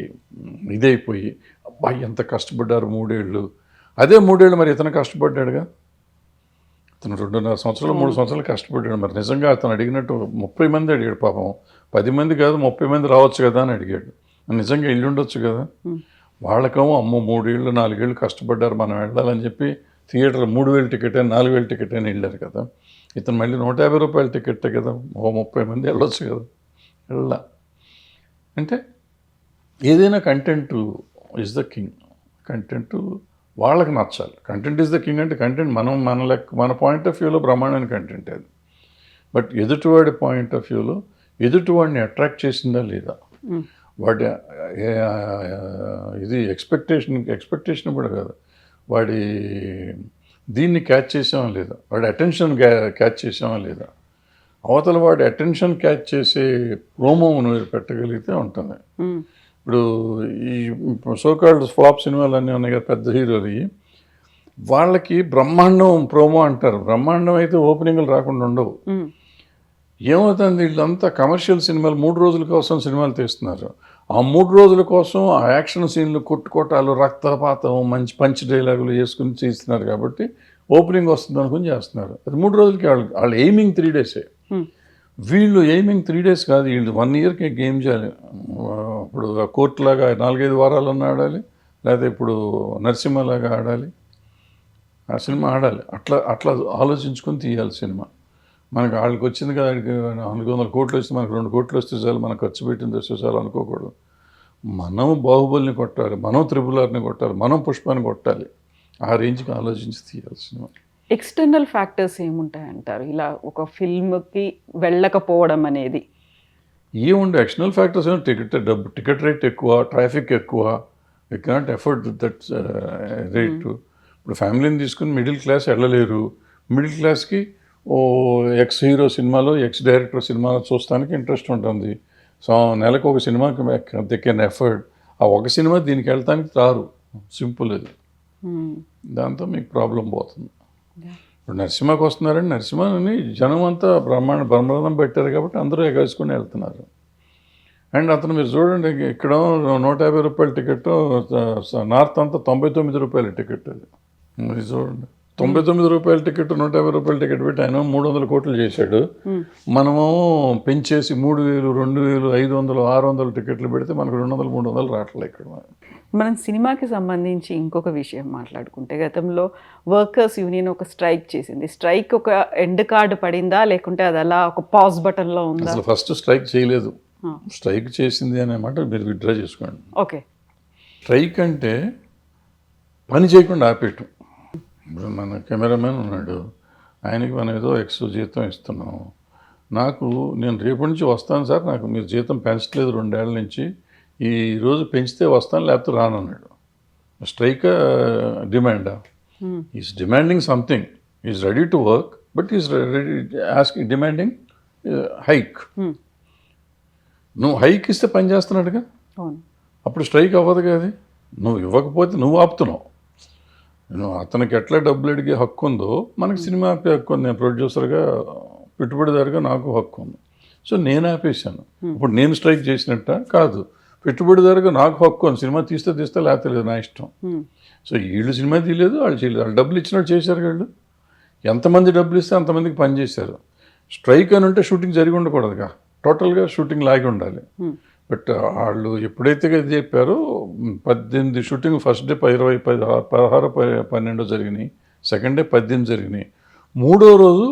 ఇదైపోయి, అబ్బాయి ఎంత కష్టపడ్డారు 3 ఏళ్ళు. అదే 3 ఏళ్ళు మరి ఇతను కష్టపడ్డాడుగా, అతను 2.5 సంవత్సరాలు 3 సంవత్సరాలు కష్టపడ్డాడు. మరి నిజంగా అతను అడిగినట్టు 30 మంది అడిగాడు పాపం, 10 మంది కాదు 30 మంది రావచ్చు కదా అని అడిగాడు. నిజంగా ఇల్లు ఉండొచ్చు కదా. వాళ్ళకేమో అమ్మో 3 ఏళ్ళు 4 ఏళ్ళు కష్టపడ్డారు మనం వెళ్ళాలని చెప్పి థియేటర్ 3,000 టికెట్ అని 4,000 టికెట్ అని వెళ్ళారు కదా. ఇతను మళ్ళీ 150 రూపాయల టికెట్ కదా, 30 మంది వెళ్ళొచ్చు కదా. వెళ్ళా అంటే ఏదైనా content is the king. Content వాళ్ళకి నచ్చాలి. కంటెంట్ ఈజ్ ద కింగ్ అంటే కంటెంట్ మన పాయింట్ ఆఫ్ వ్యూలో బ్రహ్మాండమైన కంటెంట్ అది. బట్ ఎదుటివాడి పాయింట్ ఆఫ్ వ్యూలో ఎదుటివాడిని అట్రాక్ట్ చేసిందా లేదా, వాడి ఇది ఎక్స్పెక్టేషన్ కూడా కాదు, వాడి దీన్ని క్యాచ్ చేసామా లేదా, వాడి అటెన్షన్ క్యాచ్ చేసామా లేదా, అవతల వాడి అటెన్షన్ క్యాచ్ చేసే ప్రోమో మీరు పెట్టగలిగితే ఉంటుంది. ఇప్పుడు ఈ సోకాల్డ్ ఫ్లాప్ సినిమాలు అన్నీ ఉన్నాయి కదా పెద్ద హీరోలు, వాళ్ళకి బ్రహ్మాండం ప్రోమో అంటారు. బ్రహ్మాండం అయితే ఓపెనింగ్లు రాకుండా ఉండవు. ఏమవుతుంది, వీళ్ళంతా కమర్షియల్ సినిమాలు 3 రోజుల కోసం సినిమాలు తీస్తున్నారు. ఆ 3 రోజుల కోసం ఆ యాక్షన్ సీన్లు, కొట్టుకోటాలు, రక్తపాతం, మంచి పంచ్ డైలాగులు వేసుకుని చేస్తున్నారు కాబట్టి ఓపెనింగ్ వస్తుంది అనుకుని చేస్తున్నారు. అది 3 రోజులకి వాళ్ళు ఎయిమింగ్ 3 days. వీళ్ళు ఎయిమింగ్ 3 days కాదు, వీళ్ళు 1 yearకి గేమ్ చేయాలి. ఇప్పుడు కోర్టులాగా 4-5 వారాలన్నా ఆడాలి, లేకపోతే ఇప్పుడు నరసింహలాగా ఆడాలి, ఆ సినిమా ఆడాలి. అట్లా ఆలోచించుకొని తీయాలి సినిమా. మనకు వాళ్ళకి వచ్చింది కదా, 400 కోట్లు వస్తే మనకు 2 కోట్లు వస్తే చాలు, మనం ఖర్చు పెట్టింది వస్తే చాలు అనుకోకూడదు. మనం బాహుబలిని కొట్టాలి, మనం RRRని కొట్టాలి, మనం పుష్పాన్ని కొట్టాలి. ఆ రేంజ్కి ఆలోచించి తీయాలి సినిమా. ఎక్స్టర్నల్ ఫ్యాక్టర్స్ ఏముంటాయంటారు ఇలా ఒక ఫిల్మ్కి వెళ్ళకపోవడం అనేది? ఏముండే ఎక్స్టర్నల్ ఫ్యాక్టర్స్ ఏమో టికెట్ రేట్ ఎక్కువ, ట్రాఫిక్ ఎక్కువ, we cannot afford that rate. ఇప్పుడు ఫ్యామిలీని తీసుకుని మిడిల్ క్లాస్ వెళ్ళలేరు. మిడిల్ క్లాస్కి ఓ ఎక్స్ హీరో సినిమాలో, ఎక్స్ డైరెక్టర్ సినిమాలో చూస్తానికి ఇంట్రెస్ట్ ఉంటుంది. సో నెలకు ఒక సినిమాకి దే కెన్ ఎఫర్డ్. ఆ ఒక సినిమా దీనికి వెళ్ళటానికి రారు. సింపుల్ అది. దాంతో మీకు ప్రాబ్లం పోతుంది. ఇప్పుడు నరసింహకి వస్తున్నారండి, నరసింహని జనం అంతా బ్రహ్మాండం పెట్టారు కాబట్టి అందరూ ఎగేసుకుని వెళ్తున్నారు. అండ్ అతను మీరు చూడండి, ఇక్కడ 150 రూపాయల టికెట్, నార్త్ అంతా 99 రూపాయల టికెట్. అది మీరు చూడండి, 99 రూపాయల టికెట్, 150 రూపాయల టికెట్ పెట్టి ఆయన 300 కోట్లు చేశాడు. మనము పెంచేసి 3000, 2000, 500, 600 టికెట్లు పెడితే మనకు 200, 300 రావట్లేదు ఇక్కడ. మనం సినిమాకి సంబంధించి ఇంకొక విషయం మాట్లాడుకుంటే, గతంలో వర్కర్స్ యూనియన్ ఒక స్ట్రైక్ చేసింది. స్ట్రైక్ ఒక ఎండ్ కార్డు పడిందా, లేకుంటే అది అలా ఒక పాజ్ బటన్లో ఉందా? అసలు ఫస్ట్ స్ట్రైక్ చేయలేదు. స్ట్రైక్ చేసింది అనే మాట మీరు విత్డ్రా చేసుకోండి. ఓకే. స్ట్రైక్ అంటే పని చేయకుండా ఆపేయటం. ఇప్పుడు మన కెమెరామెన్ ఉన్నాడు, ఆయనకి మనం ఏదో ఎక్స్ట్రా జీతం ఇస్తున్నాం. నేను రేపటి నుంచి వస్తాను సార్, నాకు మీరు జీతం పెంచట్లేదు 2 ఏళ్ల నుంచి, ఈ రోజు పెంచితే వస్తాను లేకపోతే రానన్నాడు. స్ట్రైక్ డిమాండా? Is demanding something. Is ready to work, but is ready asking, demanding hike. నువ్వు హైక్ ఇస్తే పని చేస్తున్నాడుగా, అప్పుడు స్ట్రైక్ అవ్వదు కదా. నువ్వు ఇవ్వకపోతే నువ్వు ఆపుతున్నావు. అతనికి ఎట్లా డబ్బులు అడిగే హక్కు ఉందో మనకి సినిమా ఆపే హక్కు ఉంది. నేను ప్రొడ్యూసర్గా, పెట్టుబడిదారుగా నాకు హక్కు ఉంది. సో నేను ఆపేశాను. ఇప్పుడు నేను స్ట్రైక్ చేసినట్ట కాదు, పెట్టుబడిదారుగా నాకు హక్కు ఉంది. సినిమా తీస్తే లేకపోతే లేదు, నా ఇష్టం. సో వీళ్ళు సినిమా తీయలేదు, వాళ్ళు చేయలేదు. వాళ్ళు డబ్బులు ఇచ్చినట్టు చేశారు. వాళ్ళు ఎంతమంది డబ్బులు ఇస్తే అంతమందికి పని చేశారు. స్ట్రైక్ అని ఉంటే షూటింగ్ జరిగి ఉండకూడదుగా, టోటల్గా షూటింగ్ లాగి ఉండాలి. బట్ వాళ్ళు ఎప్పుడైతే ఇది చెప్పారో 18 షూటింగ్, ఫస్ట్ డే 20, 16, 12 జరిగినాయి, సెకండ్ డే 18 జరిగినాయి. 3వ రోజు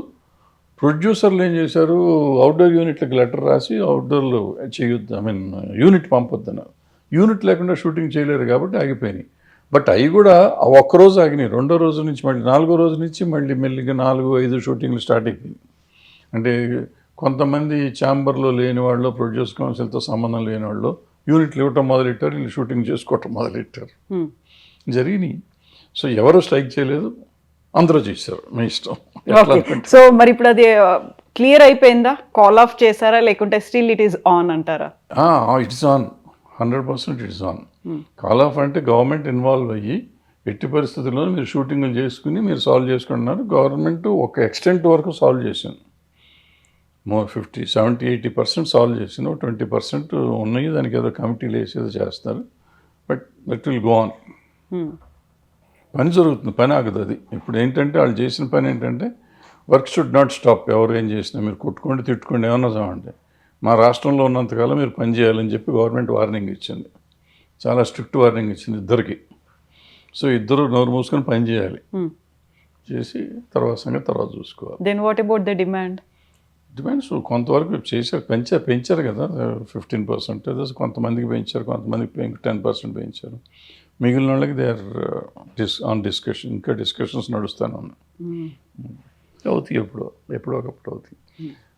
ప్రొడ్యూసర్లు ఏం చేశారు, అవుట్డోర్ యూనిట్లకు లెటర్ రాసి అవుట్డోర్లో చేయొద్దు, యూనిట్ పంపొద్దన్నారు. యూనిట్ లేకుండా షూటింగ్ చేయలేరు కాబట్టి ఆగిపోయినాయి. బట్ అవి కూడా ఒక్కరోజు ఆగినాయి. 2వ రోజు నుంచి మళ్ళీ 4వ రోజు నుంచి మళ్ళీ మెల్లిగా 4-5 షూటింగ్లు స్టార్ట్ అయిపోయింది. అంటే కొంతమంది ఛాంబర్లో లేని వాళ్ళు, ప్రొడ్యూస్ కౌన్సిల్తో సంబంధం లేని వాళ్ళు యూనిట్లు ఇవ్వటం మొదలెట్టారు, వీళ్ళు షూటింగ్ చేసుకోవటం మొదలెట్టారు. జరిగినాయి. సో ఎవరు స్ట్రైక్ చేయలేదు, అందరూ చేశారు, మీ ఇష్టం. సో మరి ఇప్పుడు అది క్లియర్ అయిపోయిందా? కాల్ ఆఫ్ చేశారా, లేకుంటే స్టిల్ ఇట్ ఈస్ ఆన్ అంటారా? It's on, 100% it's on. Call of అంటే గవర్నమెంట్ ఇన్వాల్వ్ అయ్యి ఎట్టి పరిస్థితుల్లో మీరు షూటింగ్లు చేసుకుని మీరు సాల్వ్ చేసుకుంటున్నారు. గవర్నమెంట్ ఒక ఎక్స్టెంట్ వరకు సాల్వ్ చేసింది. 50, 70, 80% సాల్వ్ చేసిన, 20% ఉన్నాయి. దానికి ఏదో కమిటీలు వేసేదో చేస్తారు. But that will go on. పని జరుగుతుంది, పని ఆగదు. అది ఇప్పుడు ఏంటంటే వాళ్ళు చేసిన పని ఏంటంటే, వర్క్ షుడ్ నాట్ స్టాప్. ఎవరు ఏం చేసినా మీరు కొట్టుకోండి, తిట్టుకోండి, ఏమన్నా చావండి, మా రాష్ట్రంలో ఉన్నంతకాలం మీరు పని చేయాలని చెప్పి గవర్నమెంట్ వార్నింగ్ ఇచ్చింది. చాలా స్ట్రిక్ట్ వార్నింగ్ ఇచ్చింది ఇద్దరికి. సో ఇద్దరు నోరు మూసుకొని పని చేయాలి. చేసి తర్వాత సంగతి తర్వాత చూసుకోవాలి. Then what about the demand? Demands కొంతవరకు చేశారు, పెంచారు కదా, 15%. కొంతమందికి పెంచారు, కొంతమందికి 10% పెంచారు. మిగిలిన వాళ్ళకి దే ఆర్ ఆన్ డిస్కషన్. ఇంకా డిస్కషన్స్ నడుస్తూనే ఉన్నాయి. అవుతాయి, ఎప్పుడో ఒకప్పుడు అవుతాయి.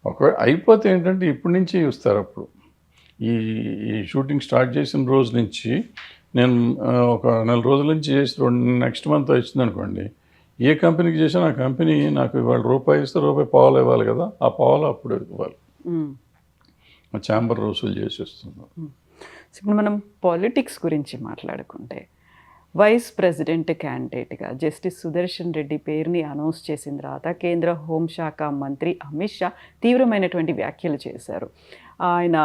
ఒకవేళ అయిపోతే ఏంటంటే ఇప్పటి నుంచి చూస్తారు. అప్పుడు ఈ షూటింగ్ స్టార్ట్ చేసిన రోజు నుంచి నేను ఒక 4 రోజుల నుంచి చేసి నెక్స్ట్ మంత్ వచ్చింది అనుకోండి, ఏ కంపెనీకి చేసినా ఆ కంపెనీ నాకు ఇవాళ రూపాయి ఇస్తే ₹1.25 ఇవ్వాలి కదా, ఆ పావులు అప్పుడు ఇవ్వాలి. మా ఛాంబర్ వసూలు చేసేస్తున్నాం. ఇప్పుడు మనం పాలిటిక్స్ గురించి మాట్లాడుకుంటే, వైస్ ప్రెసిడెంట్ క్యాండిడేట్గా జస్టిస్ సుదర్శన్ రెడ్డి పేరుని అనౌన్స్ చేసిన తర్వాత కేంద్ర హోంశాఖ మంత్రి అమిత్ షా తీవ్రమైనటువంటి వ్యాఖ్యలు చేశారు. ఆయన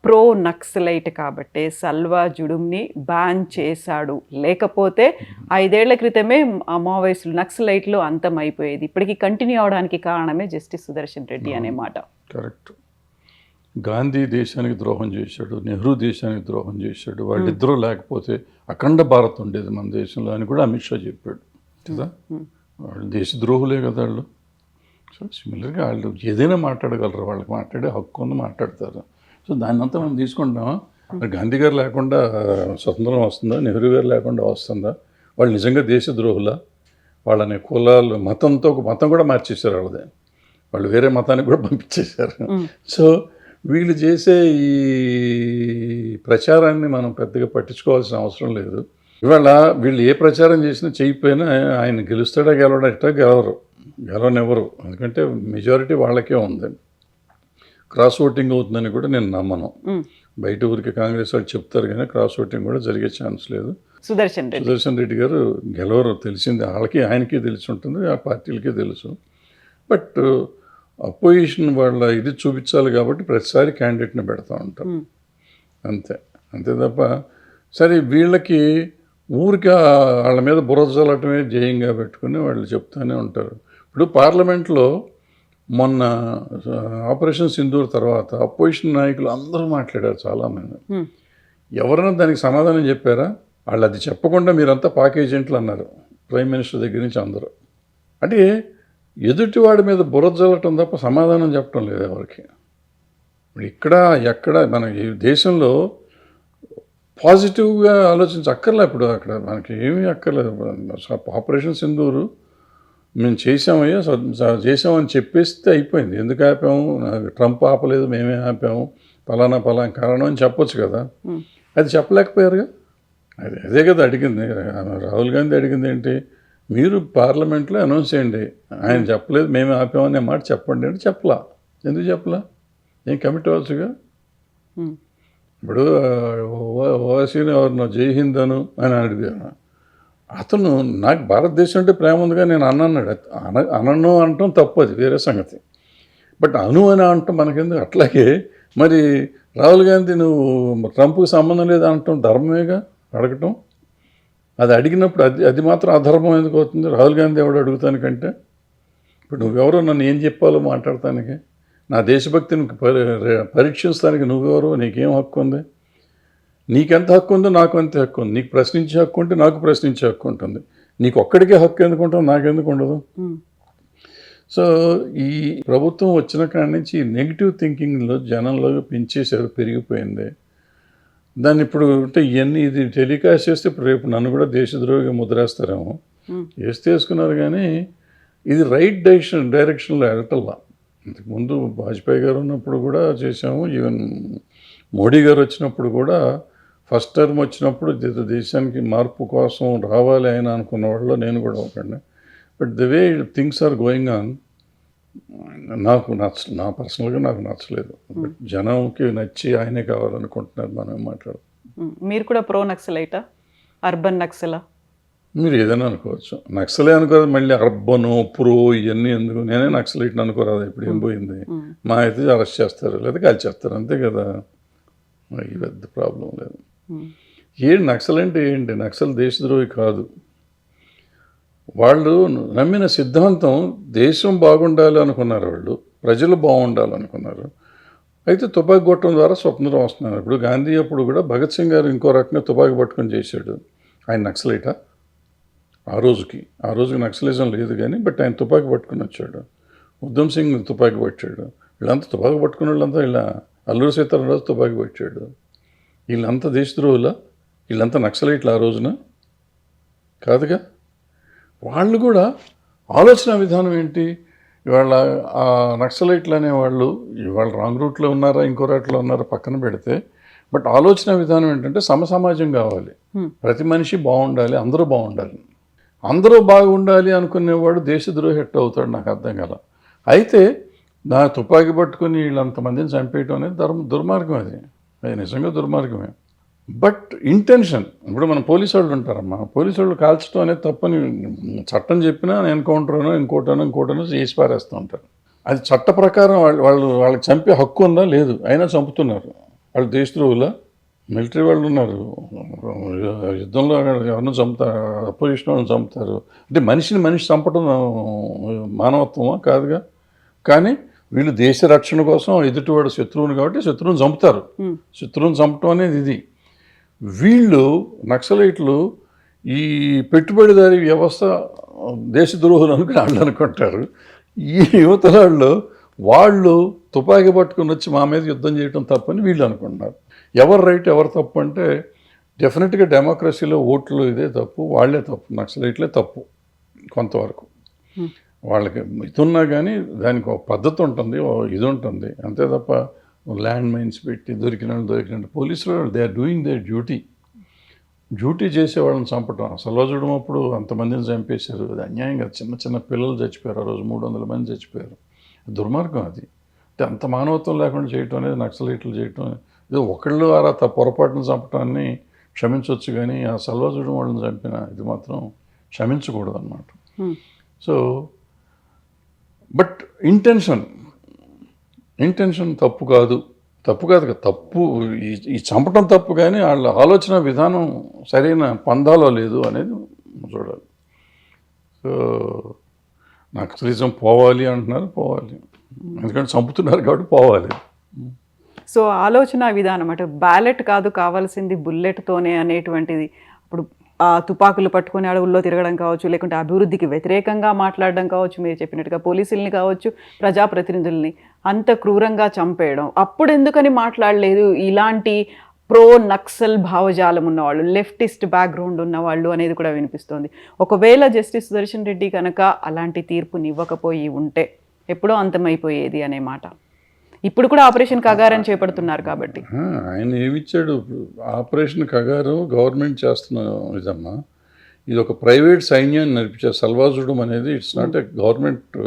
ప్రో నక్సలైట్ కాబట్టే సల్వా జుడుమ్ని బ్యాన్ చేశాడు, లేకపోతే 5 ఏళ్ల క్రితమే మావోయిస్టులు, నక్సలైట్లు అంతమైపోయేది. ఇప్పటికీ కంటిన్యూ అవడానికి కారణమే జస్టిస్ సుదర్శన్ రెడ్డి అనే మాట. కరెక్ట్. గాంధీ దేశానికి ద్రోహం చేశాడు, నెహ్రూ దేశానికి ద్రోహం చేశాడు. వాళ్ళిద్దరూ లేకపోతే అఖండ భారత్ ఉండేది మన దేశంలో అని కూడా అమిత్ షా చెప్పాడు కదా. వాళ్ళు దేశద్రోహులే కదా వాళ్ళు. సో సిమిలర్గా వాళ్ళు ఏదైనా మాట్లాడగలరు, వాళ్ళకి మాట్లాడే హక్కు ఉంది, మాట్లాడతారు. సో దాన్ని అంతా మనం తీసుకుంటామా? గాంధీ గారు లేకుండా స్వతంత్రం వస్తుందా, నెహ్రూ గారు లేకుండా వస్తుందా? వాళ్ళు నిజంగా దేశద్రోహులా? వాళ్ళని కులాలు, మతం కూడా మార్చేశారు వాళ్ళదే. వాళ్ళు వేరే మతానికి కూడా పంపించేశారు. సో వీళ్ళు చేసే ఈ ప్రచారాన్ని మనం పెద్దగా పట్టించుకోవాల్సిన అవసరం లేదు. ఇవాళ వీళ్ళు ఏ ప్రచారం చేసినా చేయకపోయినా ఆయన గెలుస్తాడా గెలవడట గెలవనివ్వరు. ఎందుకంటే మెజారిటీ వాళ్ళకే ఉంది. క్రాస్ ఓటింగ్ అవుతుందని కూడా నేను నమ్మను. బయట ఊరికి కాంగ్రెస్ వాళ్ళు చెప్తారు కానీ క్రాస్ ఓటింగ్ కూడా జరిగే ఛాన్స్ లేదు. సుదర్శన్ రెడ్డి గారు గెలవరు, తెలిసింది వాళ్ళకి, ఆయనకి తెలిసి ఉంటుంది, ఆ పార్టీలకే తెలుసు. బట్ అపోజిషన్ వాళ్ళ ఇది చూపించాలి కాబట్టి ప్రతిసారి క్యాండిడేట్ని పెడతా ఉంటారు, అంతే తప్ప సరే వీళ్ళకి ఊరికి వాళ్ళ మీద బురద చల్లటమే జయంగా పెట్టుకుని వాళ్ళు చెప్తూనే ఉంటారు. ఇప్పుడు పార్లమెంట్లో మొన్న ఆపరేషన్ సింధూర్ తర్వాత అపోజిషన్ నాయకులు అందరూ మాట్లాడారు చాలామంది. ఎవరైనా దానికి సమాధానం చెప్పారా? వాళ్ళు అది చెప్పకుండా మీరంతా పాక్ ఏజెంట్లు అన్నారు, ప్రైమ్ మినిస్టర్ దగ్గర నుంచి అందరూ. అంటే ఎదుటివాడి మీద బురద చల్లటం తప్ప సమాధానం చెప్పడం లేదు ఎవరికి. ఇప్పుడు ఇక్కడ ఎక్కడ మన ఈ దేశంలో పాజిటివ్గా ఆలోచించక్కర్లే. ఇప్పుడు అక్కడ మనకి ఏమీ అక్కర్లేదు. ఆపరేషన్ సింధూరు మేము చేసామని చెప్పేస్తే అయిపోయింది. ఎందుకు ఆపాము? ట్రంప్ ఆపలేదు, మేమే ఆపాము, పలానా కారణం అని చెప్పొచ్చు కదా. అది చెప్పలేకపోయారుగా. అదే కదా అడిగింది రాహుల్ గాంధీ. అడిగింది ఏంటి? మీరు పార్లమెంట్లో అనౌన్స్ చేయండి, ఆయన చెప్పలేదు మేమే ఆపామనే మాట చెప్పండి అంటే చెప్పలా. ఎందుకు చెప్పలా? ఏం కమిట్ అవ్వచ్చుగా. ఇప్పుడు ఓవైసీని ఎవరినో జై హింద్ అని అడిగాను. అతను నాకు భారతదేశం అంటే ప్రేమ ఉందిగా నేను అన్నాడు. అనను అంటాం తప్పు, అది వేరే సంగతి. బట్ అని అంటాం మనకెందుకు? అట్లాగే మరి రాహుల్ గాంధీ నువ్వు ట్రంప్కి సంబంధం లేదు అంటాం ధర్మమేగా అడగటం. అది అడిగినప్పుడు అది మాత్రం అధర్మం ఎందుకు అవుతుంది? రాహుల్ గాంధీ ఎవడు అడుగుతానికంటే? ఇప్పుడు నువ్వెవరో నన్ను ఏం చెప్పాలో మాట్లాడటానికి? నా దేశభక్తిని పరీక్షించడానికి నువ్వెవరో? నీకేం హక్కు ఉంది? నీకెంత హక్కు ఉందో నాకు అంతే హక్కు ఉంది. నీకు ప్రశ్నించే హక్కు ఉంటే నాకు ప్రశ్నించే హక్కు ఉంటుంది. నీకు ఒక్కడికే హక్కు ఎందుకు ఉంటుంది, నాకెందుకు ఉండదు? సో ఈ ప్రభుత్వం వచ్చిన కాడి నుంచి ఈ నెగిటివ్ థింకింగ్లో జనంలో పెంచేశారు, పెరిగిపోయింది. దాన్ని ఇప్పుడు అంటే ఇవన్నీ ఇది టెలికాస్ట్ చేస్తే ఇప్పుడు రేపు నన్ను కూడా దేశద్రోహిగా ముద్రేస్తారేమో. వేసుకున్నారు కానీ ఇది రైట్ డైరెక్షన్లో వెళ్ళటల్లా. ఇంతకుముందు వాజ్పేయి గారు ఉన్నప్పుడు కూడా చేసాము, ఈవెన్ మోడీ గారు వచ్చినప్పుడు కూడా ఫస్ట్ టర్మ్ వచ్చినప్పుడు దేశానికి మార్పు కోసం రావాలి ఆయన అనుకున్న వాళ్ళు నేను కూడా ఒకడిని. But the way things are going on నా పర్సనల్గా నాకు నచ్చలేదు. బట్ జనంకి నచ్చి ఆయనే కావాలనుకుంటున్నారు. మనం మాట్లాడదాం. మీరు కూడా ప్రో నక్సలైటా, అర్బన్ నక్సలా? మీరు ఏదైనా అనుకోవచ్చు. నక్సలే అనుకోదు, మళ్ళీ అర్బన్ ప్రో ఇవన్నీ ఎందుకు? నేనే నక్సలైట్ని అనుకోరాదా? ఇప్పుడు ఏం పోయింది? మా అయితే అరెస్ట్ చేస్తారు లేదా కాల్చేస్తారు, అంతే కదా. ఈ పెద్ద ప్రాబ్లం లేదు. నక్సల్ అంటే ఏంటి? నక్సల్ దేశద్రోహి కాదు. వాళ్ళు నమ్మిన సిద్ధాంతం దేశం బాగుండాలి అనుకున్నారు, వాళ్ళు ప్రజలు బాగుండాలనుకున్నారు. అయితే తుపాకీ కొట్టడం ద్వారా స్వప్నం వస్తున్నారు. ఇప్పుడు గాంధీ అప్పుడు కూడా భగత్ సింగ్ గారు ఇంకో రకంగా తుపాకీ పట్టుకొని చేశాడు. ఆయన నక్సలైటా? ఆ రోజుకి నక్సలిజం లేదు కానీ, బట్ ఆయన తుపాకీ పట్టుకుని వచ్చాడు. ఉద్దమ్ సింగ్ తుపాకీ పట్టాడు. వీళ్ళంతా తుపాకీ పట్టుకున్న వాళ్ళంతా ఇలా అల్లూరి సీతారామరాజు తుపాకీ పట్టాడు. వీళ్ళంతా దేశద్రోహులా? వీళ్ళంతా నక్సలైట్లు ఆ రోజున కాదుగా. వాళ్ళు కూడా ఆలోచన విధానం ఏంటి? ఇవాళ ఆ నక్సలైట్లు అనేవాళ్ళు ఇవాళ రాంగ్ రూట్లో ఉన్నారా ఇంకో రూట్లో ఉన్నారా పక్కన పెడితే, బట్ ఆలోచన విధానం ఏంటంటే సమాజం కావాలి, ప్రతి మనిషి బాగుండాలి, అందరూ బాగుండాలి. అందరూ బాగుండాలి అనుకునేవాడు దేశద్రోహి ఎట్ట అవుతాడు? నాకు అర్థం కదా. అయితే నా తుపాకీ పట్టుకుని వీళ్ళంతమందిని చంపేయటం అనేది దుర్మార్గం. అది నిజంగా దుర్మార్గమే. బట్ ఇంటెన్షన్, ఇప్పుడు మన పోలీసు వాళ్ళు ఉంటారమ్మా, పోలీసు వాళ్ళు కాల్చడం అనేది తప్పని చట్టం చెప్పినా ఎన్కౌంటర్నో ఇంకోటనో చేసి పారేస్తూ ఉంటారు. అది చట్ట ప్రకారం వాళ్ళకి చంపే హక్కు ఉందా? లేదు, అయినా చంపుతున్నారు. వాళ్ళు దేశద్రోహులా? మిలిటరీ వాళ్ళు ఉన్నారు, యుద్ధంలో ఎవరినో చంపుతారు, అపోజిషన్ వాళ్ళని చంపుతారు. అంటే మనిషి చంపడం మానవత్వమా? కాదుగా. కానీ వీళ్ళు దేశ రక్షణ కోసం ఎదుటివాడు శత్రువుని కాబట్టి శత్రువుని చంపుతారు. శత్రువుని చంపటం అనేది ఇది. వీళ్ళు నక్సలైట్లు ఈ పెట్టుబడిదారీ వ్యవస్థ దేశద్రోహులు అనుకుని వాళ్ళు అనుకుంటారు. ఈ యువతరాళ్ళు వాళ్ళు తుపాకీ పట్టుకుని వచ్చి మా మీద యుద్ధం చేయడం తప్పని వీళ్ళు అనుకుంటున్నారు. ఎవరు రైట్ ఎవరు తప్పు అంటే డెఫినెట్గా డెమోక్రసీలో ఓట్లు ఇదే తప్పు, వాళ్ళే తప్పు, నక్సలైట్లే తప్పు కొంతవరకు. వాళ్ళకి ఇదున్నా కానీ దానికి ఒక పద్ధతి ఉంటుంది, ఇది ఉంటుంది, అంతే తప్ప ల్యాండ్ మైన్స్ పెట్టి దొరికినట్టు పోలీసులు they are doing their duty చేసే వాళ్ళని చంపటం. సల్వాజుడం అప్పుడు అంతమందిని చంపేశారు, అది అన్యాయంగా. చిన్న చిన్న పిల్లలు చచ్చిపోయారు, ఆ రోజు 300 మంది చచ్చిపోయారు. దుర్మార్గం అది. అంటే అంత మానవత్వం లేకుండా చేయటం అనేది నక్సలైట్లు చేయటం. ఏదో ఒకళ్ళు అలా పొరపాటును చంపటాన్ని క్షమించవచ్చు, కానీ ఆ సల్వాజుడం వాళ్ళని చంపిన ఇది మాత్రం క్షమించకూడదు అన్నమాట. సో బట్ ఇంటెన్షన్ తప్పు కాదు కదా, తప్పు ఈ చంపటం తప్పు, కానీ వాళ్ళ ఆలోచన విధానం సరైన పందాలో లేదు అనేది చూడాలి. సో నక్సలిజం పోవాలి అంటున్నారు, పోవాలి, ఎందుకంటే చంపుతున్నారు కాబట్టి పోవాలి. సో ఆలోచన విధానం అంటే బ్యాలెట్ కాదు కావాల్సింది బుల్లెట్తోనే అనేటువంటిది. ఇప్పుడు తుపాకులు పట్టుకుని అడవుల్లో తిరగడం కావచ్చు, లేకుంటే అభివృద్ధికి వ్యతిరేకంగా మాట్లాడడం కావచ్చు, మీరు చెప్పినట్టుగా పోలీసుల్ని కావచ్చు, ప్రజాప్రతినిధుల్ని అంత క్రూరంగా చంపేయడం. అప్పుడు ఎందుకని మాట్లాడలేదు ఇలాంటి ప్రో నక్సల్ భావజాలం ఉన్నవాళ్ళు, లెఫ్టిస్ట్ బ్యాక్గ్రౌండ్ ఉన్నవాళ్ళు అనేది కూడా వినిపిస్తోంది. ఒకవేళ జస్టిస్ సుదర్శన్ రెడ్డి కనుక అలాంటి తీర్పుని ఇవ్వకపోయి ఉంటే ఎప్పుడో అంతమైపోయేది అనే మాట. ఇప్పుడు కూడా ఆపరేషన్ కగారని చేపడుతున్నారు కాబట్టి. ఆయన ఏమిచ్చాడు? ఆపరేషన్ కగారు గవర్నమెంట్ చేస్తున్న ఇదమ్మా, ఇది ఒక ప్రైవేట్ సైన్యాన్ని నడిపించారు. సల్వాజుడం అనేది it's not a government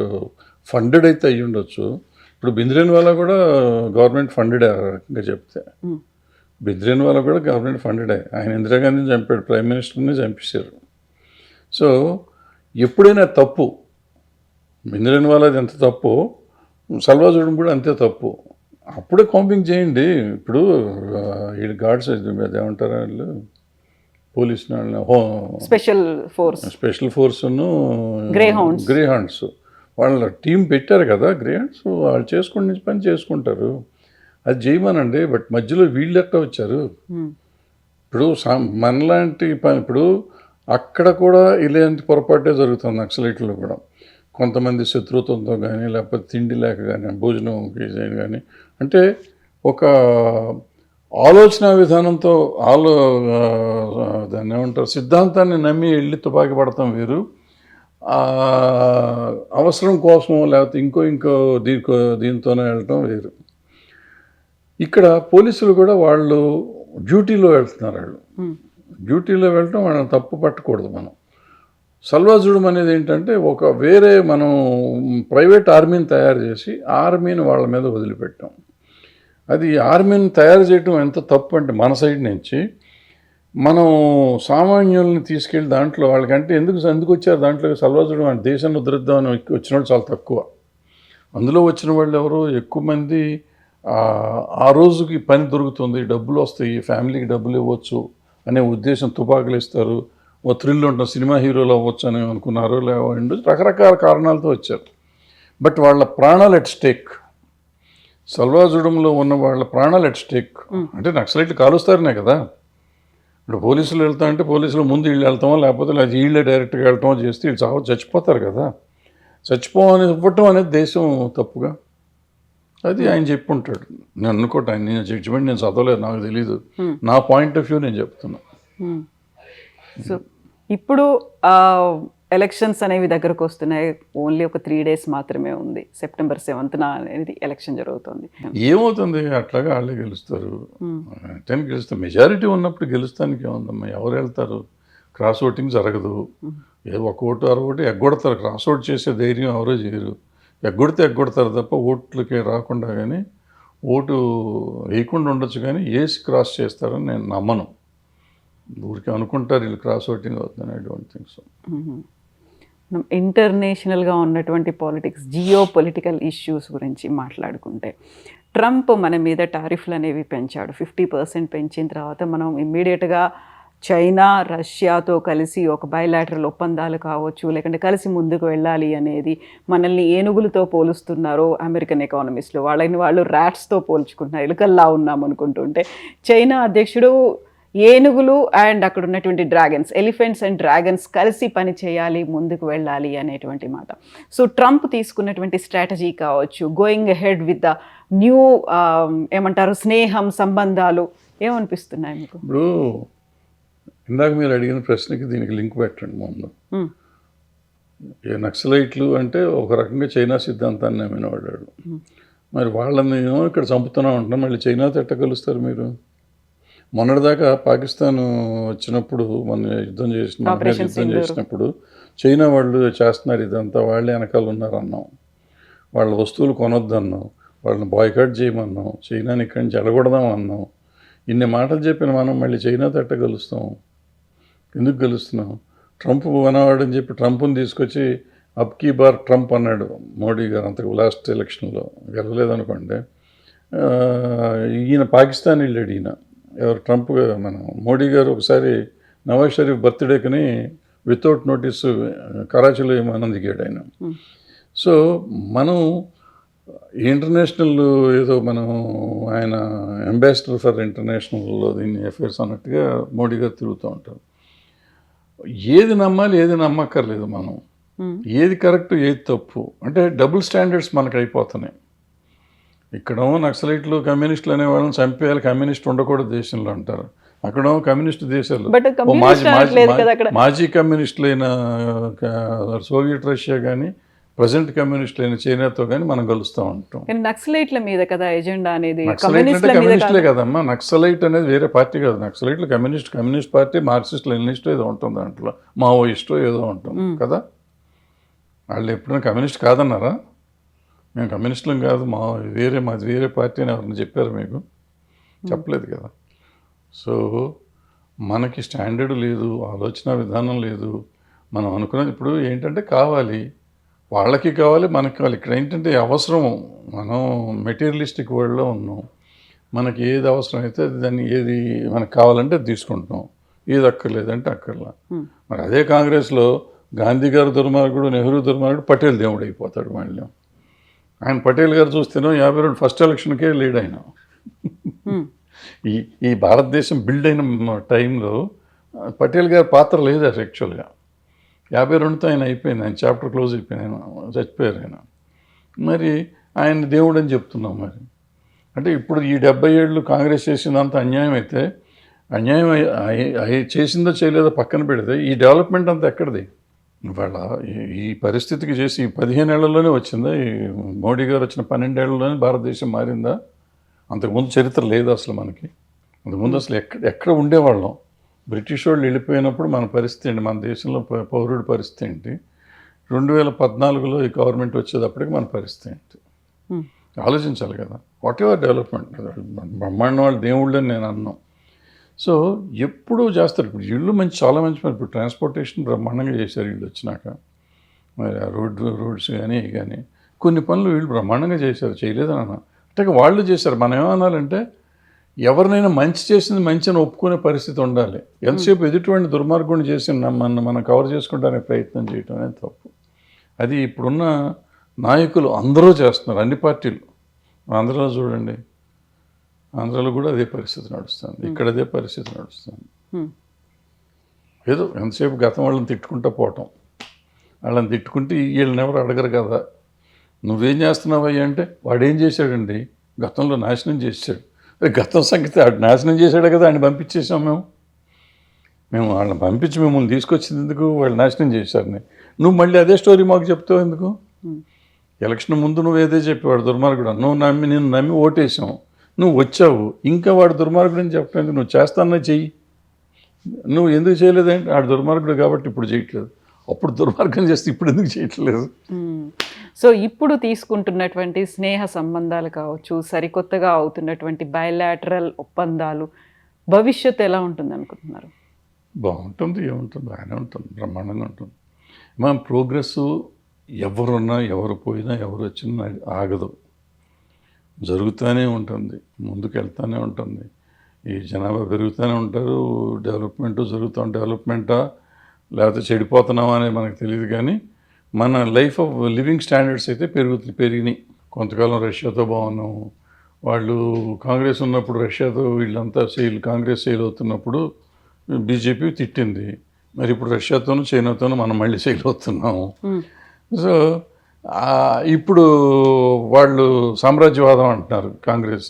funded అయితే అయ్యి ఉండొచ్చు. ఇప్పుడు బింద్రేన్వాలా కూడా గవర్నమెంట్ ఫండెడ్ రకంగా చెప్తే, బింద్రేన్వాలా కూడా గవర్నమెంట్ ఫండెడే. ఆయన ఇందిరాగాంధీని చంపాడు, ప్రైమ్ మినిస్టర్ని చంపేశారు. సో ఎప్పుడైనా తప్పు, బింద్రేన్వాలాది ఎంత తప్పు, సల్వాజుడం కూడా అంతే తప్పు. అప్పుడే కాంపింగ్ చేయండి. ఇప్పుడు వీళ్ళు గార్డ్స్ ఏమంటారు వాళ్ళు, పోలీస్ స్పెషల్ ఫోర్స్ను గ్రే హౌండ్స్ వాళ్ళ టీం పెట్టారు కదా, గ్రే హౌండ్స్ వాళ్ళు చేసుకుని పని చేసుకుంటారు, అది చేయమనండి. బట్ మధ్యలో వీళ్ళు ఎట్లా వచ్చారు? ఇప్పుడు మనలాంటి పని, ఇప్పుడు అక్కడ కూడా ఇలాంటి పొరపాటే జరుగుతుంది నక్సలైట్లో కూడా. కొంతమంది శత్రుత్వంతో కానీ, లేకపోతే తిండి లేక కానీ, భోజనం కానీ, అంటే ఒక ఆలోచన విధానంతో దాన్ని ఏమంటారు, సిద్ధాంతాన్ని నమ్మి వెళ్ళి తుపాకీ పడతాం వేరు, అవసరం కోసమో లేకపోతే ఇంకో దీంతోనే వెళ్ళటం వేరు. ఇక్కడ పోలీసులు కూడా వాళ్ళు డ్యూటీలో వెళ్తున్నారు. డ్యూటీలో వెళ్ళటం వాళ్ళని తప్పు పట్టకూడదు. మనం సల్వాజుడం అనేది ఏంటంటే వేరే మనం ప్రైవేట్ ఆర్మీని తయారు చేసి ఆర్మీని వాళ్ళ మీద వదిలిపెట్టాం. అది ఆర్మీని తయారు చేయడం ఎంత తప్పు అంటే, మన సైడ్ నుంచి మనం సామాన్యుల్ని తీసుకెళ్ళి దాంట్లో వాళ్ళకంటే ఎందుకు వచ్చారు దాంట్లో సల్వాజుడం అంటే దేశాన్ని ఉద్ధరిద్దామని వచ్చిన వాళ్ళు చాలా తక్కువ. అందులో వచ్చిన వాళ్ళు ఎవరో ఎక్కువ మంది ఆ రోజుకి పని దొరుకుతుంది, డబ్బులు వస్తాయి, ఫ్యామిలీకి డబ్బులు ఇవ్వచ్చు అనే ఉద్దేశం, తుపాకులు ఇస్తారు, ఓ థ్రిల్ ఉంటాం, సినిమా హీరోలు అవ్వచ్చు అని అనుకున్నారు, లేవండి రకరకాల కారణాలతో వచ్చారు. బట్ వాళ్ళ ప్రాణాలు ఎట్ స్టేక్, సల్వాజుడంలో ఉన్న వాళ్ళ ప్రాణాలు ఎట్ స్టేక్. అంటే నక్సలైట్లు కాలుస్తారనే కదా. ఇప్పుడు పోలీసులు వెళ్తా అంటే పోలీసులు ముందు వీళ్ళు వెళ్తామో, లేకపోతే వీళ్ళే డైరెక్ట్గా వెళ్ళటమో చేస్తే వీళ్ళు చచ్చిపోతారు కదా. ఇవ్వటం అనేది దేశం తప్పుగా, అది ఆయన చెప్పుంటాడు. నేను అనుకోట, ఆయన జడ్జిమెంట్ నేను చదవలేదు, నాకు తెలీదు, నా పాయింట్ ఆఫ్ వ్యూ నేను చెప్తున్నా. సో ఇప్పుడు ఎలక్షన్స్ అనేవి దగ్గరకు వస్తున్నాయి. ఓన్లీ ఒక 3 days మాత్రమే ఉంది. September 7th అనేది ఎలక్షన్ జరుగుతుంది. ఏమవుతుంది? అట్లాగా వాళ్ళే గెలుస్తారు, గెలుస్తారు. మెజారిటీ ఉన్నప్పుడు గెలుస్తానికి ఏముందమ్మా, ఎవరు వెళ్తారు? క్రాస్ ఓటింగ్ జరగదు. ఒక ఓటు 6 ఓటు ఎగ్గొడతారు. క్రాస్ ఓట్ చేసే ధైర్యం ఎవరో చేయరు. ఎగ్గొడతారు తప్ప ఓట్లకి రాకుండా, కానీ ఓటు వేయకుండా ఉండొచ్చు, కానీ వేసి క్రాస్ చేస్తారని నేను నమ్మను. ఊరికి అనుకుంటారు వీళ్ళు క్రాస్ ఓటింగ్ అవుతుందని. I don't think so. మనం ఇంటర్నేషనల్గా ఉన్నటువంటి పాలిటిక్స్, జియో పొలిటికల్ ఇష్యూస్ గురించి మాట్లాడుకుంటే, ట్రంప్ మన మీద టారిఫ్లు అనేవి పెంచాడు. 50% పెంచిన తర్వాత మనం ఇమ్మీడియట్గా చైనా, రష్యాతో కలిసి ఒక బైలాటరల్ ఒప్పందాలు కావచ్చు, లేకుంటే కలిసి ముందుకు వెళ్ళాలి అనేది, మనల్ని ఏనుగులతో పోలుస్తున్నారు అమెరికన్ ఎకానమిస్టులు. వాళ్ళు ర్యాట్స్తో పోల్చుకుంటున్నారు, ఎలుకల్లా ఉన్నాం అనుకుంటుంటే, చైనా అధ్యక్షుడు ఏనుగులు అండ్ అక్కడ ఉన్నటువంటి డ్రాగన్స్, ఎలిఫెంట్స్ అండ్ డ్రాగన్స్ కలిసి పని చేయాలి, ముందుకు వెళ్ళాలి అనేటువంటి మాట. సో ట్రంప్ తీసుకున్నటువంటి స్ట్రాటజీ కావచ్చు, going ahead with the new ఏమంటారు స్నేహం, సంబంధాలు ఏమనిపిస్తున్నాయి మీకు? ఇప్పుడు ఇందాక మీరు అడిగిన ప్రశ్నకి దీనికి లింక్ పెట్టండి ముందు. నక్సలైట్లు అంటే ఒక రకంగా చైనా సిద్ధాంతాన్ని నమ్మినవాడు. మరి వాళ్ళని ఏమో ఇక్కడ చంపుతున్నాం అంటున్నాం, మళ్ళీ చైనాతో ఎట్ట కలుస్తారు మీరు? మొన్నటిదాకా పాకిస్తాన్ వచ్చినప్పుడు మన యుద్ధం ఆపరేషన్ యుద్ధం సింధూర్. చేసినప్పుడు చైనా వాళ్ళు చేస్తున్నారు ఇదంతా, వాళ్ళే వెనకాల ఉన్నారు అన్నాం, వాళ్ళ వస్తువులు కొనొద్దన్నాం, వాళ్ళని బాయ్కాట్ చేయమన్నాం, చైనాని ఇక్కడి నుంచి ఎలగొడదాం అన్నాం. ఇన్ని మాటలు చెప్పిన మనం మళ్ళీ చైనాతో ఎట్ట కలుస్తాం? ఎందుకు కలుస్తున్నాం? ట్రంప్ మనవాడని చెప్పి ట్రంప్ని తీసుకొచ్చి అబ్కీ బార్ ట్రంప్ అన్నాడు మోడీ గారు అంతకు లాస్ట్ ఎలక్షన్లో, గెలవలేదనుకోండి. ఈయన పాకిస్తాన్ వెళ్ళాడు, ఈయన ఎవరు ట్రంప్ మన మోడీ గారు ఒకసారి నవాజ్ షరీఫ్ బర్త్డేకని వితౌట్ నోటీస్ కరాచీలో విమానం దిగాడు ఆయన. సో మనం ఇంటర్నేషనల్ ఏదో మనం ఆయన అంబాసిడర్ ఫర్ ఇంటర్నేషనల్ దీన్ని అఫేర్స్ అన్నట్టుగా మోడీ గారు తిరుగుతూ ఉంటారు. ఏది నమ్మాలి ఏది నమ్మక్కర్లేదు మనం, ఏది కరెక్ట్ ఏది తప్పు అంటే డబుల్ స్టాండర్డ్స్ మనకు అయిపోతున్నాయి. ఇక్కడేమో నక్సలైట్లు కమ్యూనిస్టులు అనే వాళ్ళని చంపేయాలి, కమ్యూనిస్ట్ ఉండకూడదు దేశంలో అంటారు. అక్కడేమో కమ్యూనిస్ట్ దేశాలు బట్ మాజీ కమ్యూనిస్టులైన సోవియట్ రష్యా కానీ ప్రజెంట్ కమ్యూనిస్టులైన చైనాతో కానీ మనం కలుస్తూ ఉంటాం. నక్సలైట్ల మీద కదా ఎజెండా అనేది, నక్సలైట్ అంటే కమ్యూనిస్టులే కదమ్మా, నక్సలైట్ అనేది వేరే పార్టీ కాదు. నక్సలైట్లు కమ్యూనిస్ట్ పార్టీ, మార్క్సిస్ట్ లెనినిస్ట్ ఏదో ఉంటుంది దాంట్లో, మావోయిస్టో ఏదో ఉంటుంది కదా. వాళ్ళు ఎప్పుడైనా కమ్యూనిస్ట్ కాదన్నారా? మేము కమ్యూనిస్టులం కాదు, మాది వేరే పార్టీ అని ఎవరైనా చెప్పారు మీకు? చెప్పలేదు కదా. సో మనకి స్టాండర్డ్ లేదు, ఆలోచన విధానం లేదు. మనం అనుకున్నది ఇప్పుడు ఏంటంటే కావాలి, వాళ్ళకి కావాలి, మనకి కావాలి. ఇక్కడ ఏంటంటే అవసరం, మనం మెటీరియలిస్టిక్ వరల్డ్లో ఉన్నాం. మనకి ఏది అవసరం అయితే దాన్ని ఏది మనకు కావాలంటే అది తీసుకుంటాం, ఏది అక్కర్లేదంటే అక్కర్లా. మరి అదే కాంగ్రెస్లో గాంధీ గారు దుర్మార్గుడు, నెహ్రూ దుర్మార్గుడు, పటేల్ దేవుడు అయిపోతాడు మళ్ళీ. ఆయన పటేల్ గారు చూస్తేనో 52 ఫస్ట్ ఎలక్షన్కే లీడ్ అయినా. ఈ భారతదేశం బిల్డ్ అయిన టైంలో పటేల్ గారి పాత్ర లేదు అసలు యాక్చువల్గా. 52తో ఆయన అయిపోయింది, ఆయన చాప్టర్ క్లోజ్ అయిపోయింది, ఆయన చచ్చిపోయారు ఆయన. మరి ఆయన దేవుడు అని చెప్తున్నాం. మరి అంటే ఇప్పుడు ఈ 70 ఏళ్ళు కాంగ్రెస్ చేసిందంత అన్యాయం అయితే, అన్యాయం చేసిందో చేయలేదో పక్కన పెడితే ఈ డెవలప్మెంట్ అంతా ఎక్కడిది? ఇవాళ ఈ పరిస్థితికి చేసి ఈ 15 ఏళ్లలోనే వచ్చిందా? ఈ మోడీ గారు వచ్చిన 12 ఏళ్లలోనే భారతదేశం మారిందా? అంతకుముందు చరిత్ర లేదు అసలు మనకి. అంతకుముందు అసలు ఎక్కడ ఉండేవాళ్ళం? బ్రిటిష్ వాళ్ళు వెళ్ళిపోయినప్పుడు మన పరిస్థితి ఏంటి, మన దేశంలో పౌరుడి పరిస్థితి ఏంటి, 2014లో ఈ గవర్నమెంట్ వచ్చేటప్పటికి మన పరిస్థితి ఏంటి ఆలోచించాలి కదా. వాట్ ఎవర్ డెవలప్మెంట్, బ్రహ్మాండం వాళ్ళు దేవుళ్ళు అని నేను అన్నాను. సో ఎప్పుడూ చేస్తారు. ఇప్పుడు ఇళ్ళు చాలా మంచి పని. ఇప్పుడు ట్రాన్స్పోర్టేషన్ బ్రహ్మాండంగా చేశారు వీళ్ళు వచ్చినాక. మరి ఆ రోడ్స్ కానీ కొన్ని పనులు వీళ్ళు బ్రహ్మాండంగా చేశారు, చేయలేదని అన్నా. అంటే వాళ్ళు చేశారు. మనం ఏమనాలంటే ఎవరినైనా మంచి చేసింది మంచి అని ఒప్పుకునే పరిస్థితి ఉండాలి. ఎంతసేపు ఎదుటివాడిని దుర్మార్గుని చేసి మనం కవర్ చేసుకుంటానికి ప్రయత్నం చేయటం అనేది తప్పు. అది ఇప్పుడున్న నాయకులు అందరూ చేస్తున్నారు, అన్ని పార్టీలు. ఆంధ్రలో చూడండి, ఆంధ్రాలో కూడా అదే పరిస్థితి నడుస్తుంది, ఇక్కడ అదే పరిస్థితి నడుస్తుంది. ఏదో ఎంతసేపు గతం వాళ్ళని తిట్టుకుంటూ పోవటం, వాళ్ళని తిట్టుకుంటే వీళ్ళని ఎవరు అడగరు కదా. నువ్వేం చేస్తున్నావయ్యా అంటే వాడేం చేశాడండి, గతంలో నాశనం చేశాడు. గతం సంగతి ఆడు నాశనం చేశాడు కదా, ఆయన పంపించేసాం మేము వాళ్ళని పంపించి మిమ్మల్ని తీసుకొచ్చింది ఎందుకు? వాళ్ళు నాశనం చేశారని నువ్వు మళ్ళీ అదే స్టోరీ మాకు చెప్తావు ఎందుకు? ఎలక్షన్ ముందు నువ్వు ఏదే చెప్పేవాడు దుర్మార్గుడు, నేను నమ్మి ఓటేసాం, నువ్వు వచ్చావు, ఇంకా వాడు దుర్మార్గుడు అని చెప్పలేదు. నువ్వు చేస్తానన్నా చెయ్యి, నువ్వు ఎందుకు చేయలేదంటే ఆడు దుర్మార్గుడు కాబట్టి ఇప్పుడు చేయట్లేదు, అప్పుడు దుర్మార్గం చేస్తే ఇప్పుడు ఎందుకు చేయట్లేదు? సో ఇప్పుడు తీసుకుంటున్నటువంటి స్నేహ సంబంధాలు కావచ్చు, సరికొత్తగా అవుతున్నటువంటి బయలాటరల్ ఒప్పందాలు భవిష్యత్తు ఎలా ఉంటుంది అనుకుంటున్నారు? బాగుంటుంది, ఏముంటుంది, బాగానే ఉంటుంది, బ్రహ్మాండంగా ఉంటుంది. మన ప్రోగ్రెస్ ఎవరున్నా ఎవరు పోయినా ఎవరు వచ్చినా ఆగదు, జరుగుతూనే ఉంటుంది, ముందుకు వెళ్తూనే ఉంటుంది. ఈ జనాభా పెరుగుతూనే ఉంటారు, డెవలప్మెంట్ జరుగుతాం, డెవలప్మెంటా లేకపోతే చెడిపోతున్నామా అనేది మనకు తెలియదు. కానీ మన లైఫ్ ఆఫ్ లివింగ్ స్టాండర్డ్స్ అయితే పెరిగినాయి. కొంతకాలం రష్యాతో బాగున్నాము, వాళ్ళు కాంగ్రెస్ ఉన్నప్పుడు రష్యాతో వీళ్ళంతా కాంగ్రెస్ సెయిల్ అవుతున్నప్పుడు బీజేపీ తిట్టింది. మరి ఇప్పుడు రష్యాతోనూ చైనాతోనూ మనం మళ్ళీ సెయిల్ అవుతున్నాము. సో ఇప్పుడు వాళ్ళు సామ్రాజ్యవాదం అంటున్నారు కాంగ్రెస్,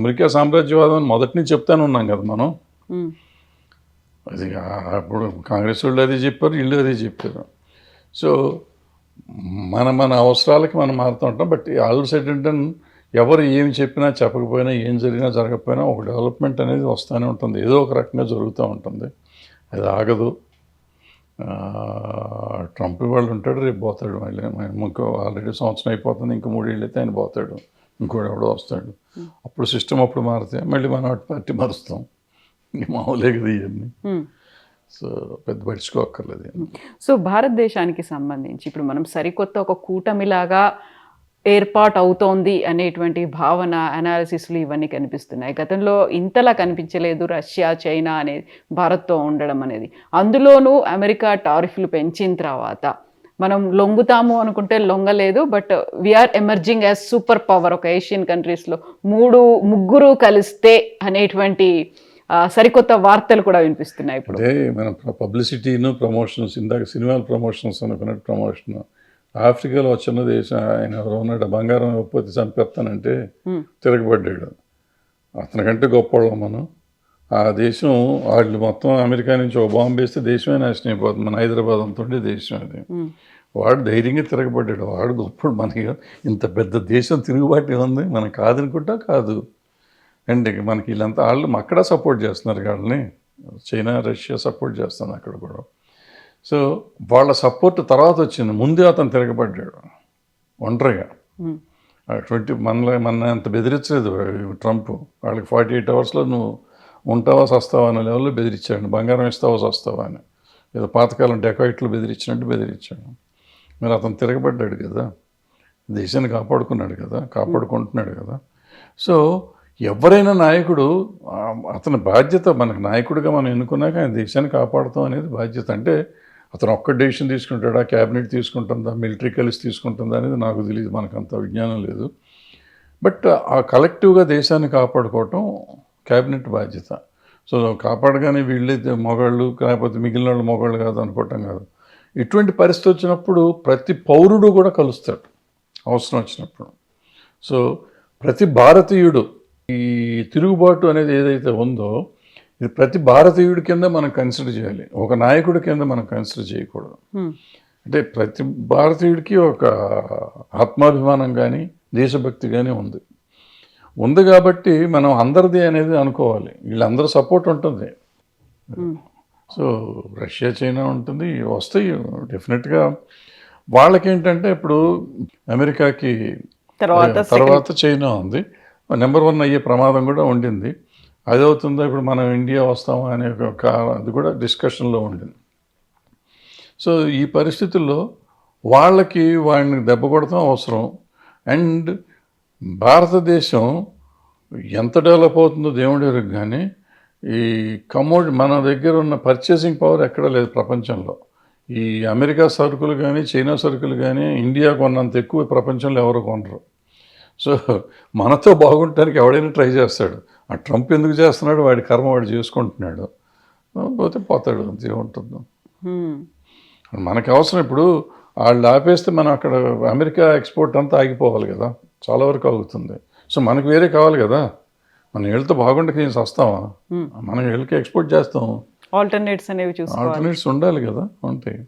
అమెరికా సామ్రాజ్యవాదం అని మొదటి నుంచి చెప్తానే ఉన్నాం కదా మనం. అది అప్పుడు కాంగ్రెస్ వాళ్ళు అదే చెప్పారు, వీళ్ళు అదే చెప్పారు. సో మన అవసరాలకి మనం మారుతూ ఉంటాం. బట్ ఆల్ సైడ్ ఎవరు ఏమి చెప్పినా చెప్పకపోయినా ఏం జరిగినా జరగకపోయినా ఒక డెవలప్మెంట్ అనేది వస్తూనే ఉంటుంది, ఏదో ఒక రకంగా జరుగుతూ ఉంటుంది, అది ఆగదు. ట్రంప్ వాళ్ళు ఉంటాడు, రేపు పోతాడు, మళ్ళీ ఇంకో ఆల్రెడీ సంవత్సరం అయిపోతుంది, ఇంకో 3 ఏళ్ళు అయితే ఆయన పోతాడు, ఇంకోటి ఎవడో వస్తాడు. అప్పుడు సిస్టమ్ అప్పుడు మారితే మళ్ళీ మనం అటు పార్టీ మారుస్తాం. మామూలే కదా ఇవన్నీ. సో పెద్ద పట్టించుకోక్కర్లేదు. సో భారతదేశానికి సంబంధించి ఇప్పుడు మనం సరికొత్త ఒక కూటమిలాగా ఏర్పాటు అవుతోంది అనేటువంటి భావన, అనాలిసిస్లు ఇవన్నీ కనిపిస్తున్నాయి. గతంలో ఇంతలా కనిపించలేదు రష్యా, చైనా అనేది భారత్తో ఉండడం అనేది. అందులోనూ అమెరికా టారిఫ్లు పెంచిన తర్వాత మనం లొంగుతాము అనుకుంటే లొంగలేదు. But we are emerging as super power. ఒక ఏషియన్ కంట్రీస్లో 3-ముగ్గురు కలిస్తే అనేటువంటి సరికొత్త వార్తలు కూడా వినిపిస్తున్నాయి ఇప్పుడు. అదే మన పబ్లిసిటీను ప్రమోషన్స్, ఇందాక సినిమాల ప్రమోషన్స్ అనుకున్నట్టు ప్రమోషన్. ఆఫ్రికాలో వచ్చిన దేశం ఆయన ఎవరో ఉన్నాడు, బంగారం ఇవ్వకపోతే చంపేస్తానంటే తిరగబడ్డాడు. అతనికంటే గొప్పవాళ్ళం మనం. ఆ దేశం వాళ్ళు మొత్తం అమెరికా నుంచి ఒక బాంబు వేస్తే దేశమే నాశనం అయిపోతుంది. మన హైదరాబాద్ అంత ఉండే దేశం అది. వాడు ధైర్యంగా తిరగబడ్డాడు, వాడు గొప్పడు. మనకి ఇంత పెద్ద దేశం తిరుగుబాటు ఉంది, మనకు కాదనుకుంటా కాదు అండి. మనకి వీళ్ళంతా వాళ్ళు అక్కడ సపోర్ట్ చేస్తున్నారు, వాళ్ళని చైనా, రష్యా సపోర్ట్ చేస్తుంది అక్కడ కూడా. సో వాళ్ళ సపోర్ట్ తర్వాత వచ్చింది, ముందే అతను తిరగబడ్డాడు ఒంటరిగా. 20 మన అంత బెదిరించలేదు ట్రంప్. వాళ్ళకి 48 అవర్స్లో నువ్వు ఉంటావా సస్తావా అనే లెవెల్లో బెదిరించాడు. బంగారం ఇస్తావా సస్తావా అని, ఏదో పాతకాలం డెకాయిట్లు బెదిరించినట్టు బెదిరించాడు. మరి అతను తిరగబడ్డాడు కదా, దేశాన్ని కాపాడుకున్నాడు కదా, కాపాడుకుంటున్నాడు కదా. సో ఎవరైనా నాయకుడు అతని బాధ్యత, మనకు నాయకుడిగా మనం ఎన్నుకున్నాక ఆయన దేశాన్ని కాపాడుతాం అనేది బాధ్యత. అంటే అతను ఒక్క డెసిషన్ తీసుకుంటాడా, క్యాబినెట్ తీసుకుంటుందా, మిలిటరీ కలిసి తీసుకుంటుందా అనేది నాకు తెలియదు, మనకు అంత విజ్ఞానం లేదు. బట్ ఆ కలెక్టివ్గా దేశాన్ని కాపాడుకోవటం క్యాబినెట్ బాధ్యత. సో కాపాడగానే వీళ్ళైతే మొగాళ్ళు, లేకపోతే మిగిలిన వాళ్ళు మొగాళ్ళు కాదు అనుకోవటం కాదు. ఇటువంటి పరిస్థితి వచ్చినప్పుడు ప్రతి పౌరుడు కూడా కలుస్తాడు అవసరం వచ్చినప్పుడు. సో ప్రతి భారతీయుడు ఈ తిరుగుబాటు అనేది ఏదైతే ఉందో ఇది ప్రతి భారతీయుడి కింద మనం కన్సిడర్ చేయాలి, ఒక నాయకుడి కింద మనం కన్సిడర్ చేయకూడదు. అంటే ప్రతి భారతీయుడికి ఒక ఆత్మాభిమానం కానీ దేశభక్తి కానీ ఉంది కాబట్టి మనం అందరిది అనేది అనుకోవాలి. వీళ్ళందరూ సపోర్ట్ ఉంటుంది. సో రష్యా, చైనా ఉంటుంది, వస్తాయి డెఫినెట్గా. వాళ్ళకేంటంటే ఇప్పుడు అమెరికాకి తర్వాత చైనా ఉంది, నెంబర్ 1 అయ్యే ప్రమాదం కూడా ఉండింది. అది అవుతుందో ఇప్పుడు మనం ఇండియా వస్తామా అనే ఒక అది కూడా డిస్కషన్లో ఉండింది. సో ఈ పరిస్థితుల్లో వాళ్ళకి వాడిని దెబ్బ కొడతాం అవసరం. అండ్ భారతదేశం ఎంత డెవలప్ అవుతుందో దేవుడి వరకు, కానీ ఈ మన దగ్గర ఉన్న పర్చేసింగ్ పవర్ ఎక్కడ లేదు ప్రపంచంలో. ఈ అమెరికా సరుకులు కానీ చైనా సరుకులు కానీ ఇండియా కొన్నంత ఎక్కువ ప్రపంచంలో ఎవరు కొనరు. సో మనతో బాగుంటానికి ఎవడైనా ట్రై చేస్తాడు. ఆ ట్రంప్ ఎందుకు చేస్తున్నాడు, వాడి కర్మ వాడు చేసుకుంటున్నాడు, పోతే పోతాడు, అంతే ఉంటుంది. మనకి అవసరం ఇప్పుడు వాళ్ళు ఆపేస్తే మనం అక్కడ అమెరికా ఎక్స్పోర్ట్ అంతా ఆగిపోవాలి కదా, చాలా వరకు ఆగుతుంది. సో మనకు వేరే కావాలి కదా, మనం వెళ్తే బాగుండక ఏం వస్తామా, మనం వెళ్ళి ఎక్స్పోర్ట్ చేస్తాం. ఆల్టర్నేట్స్ ఉండాలి కదా, ఉంటాయి.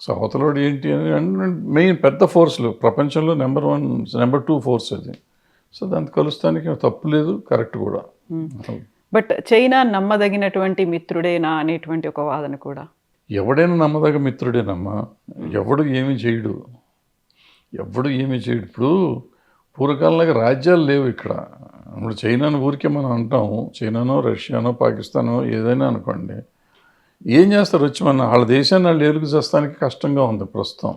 సో అవతలోడు ఏంటి అని మెయిన్ పెద్ద ఫోర్స్లు ప్రపంచంలో నెంబర్ 1, నెంబర్ 2 ఫోర్స్ అది. సో దాన్ని కలుస్తానికి తప్పు లేదు, కరెక్ట్ కూడా. బట్ చైనా నమ్మదగినటువంటి మిత్రుడేనా అనేటువంటి ఒక వాదన కూడా. ఎవడైనా నమ్మదగ్గ మిత్రుడేనమ్మా, ఎవడు ఏమి చేయడు. ఇప్పుడు పూర్వకాలంలో రాజ్యాలు లేవు ఇక్కడ. ఇప్పుడు చైనాను ఊరికే మనం అంటాము, చైనానో రష్యానో పాకిస్తానో ఏదైనా అనుకోండి, ఏం చేస్తారు వచ్చి మన వాళ్ళ దేశాన్ని వాళ్ళు ఏలుగు చేస్తానికి కష్టంగా ఉంది ప్రస్తుతం.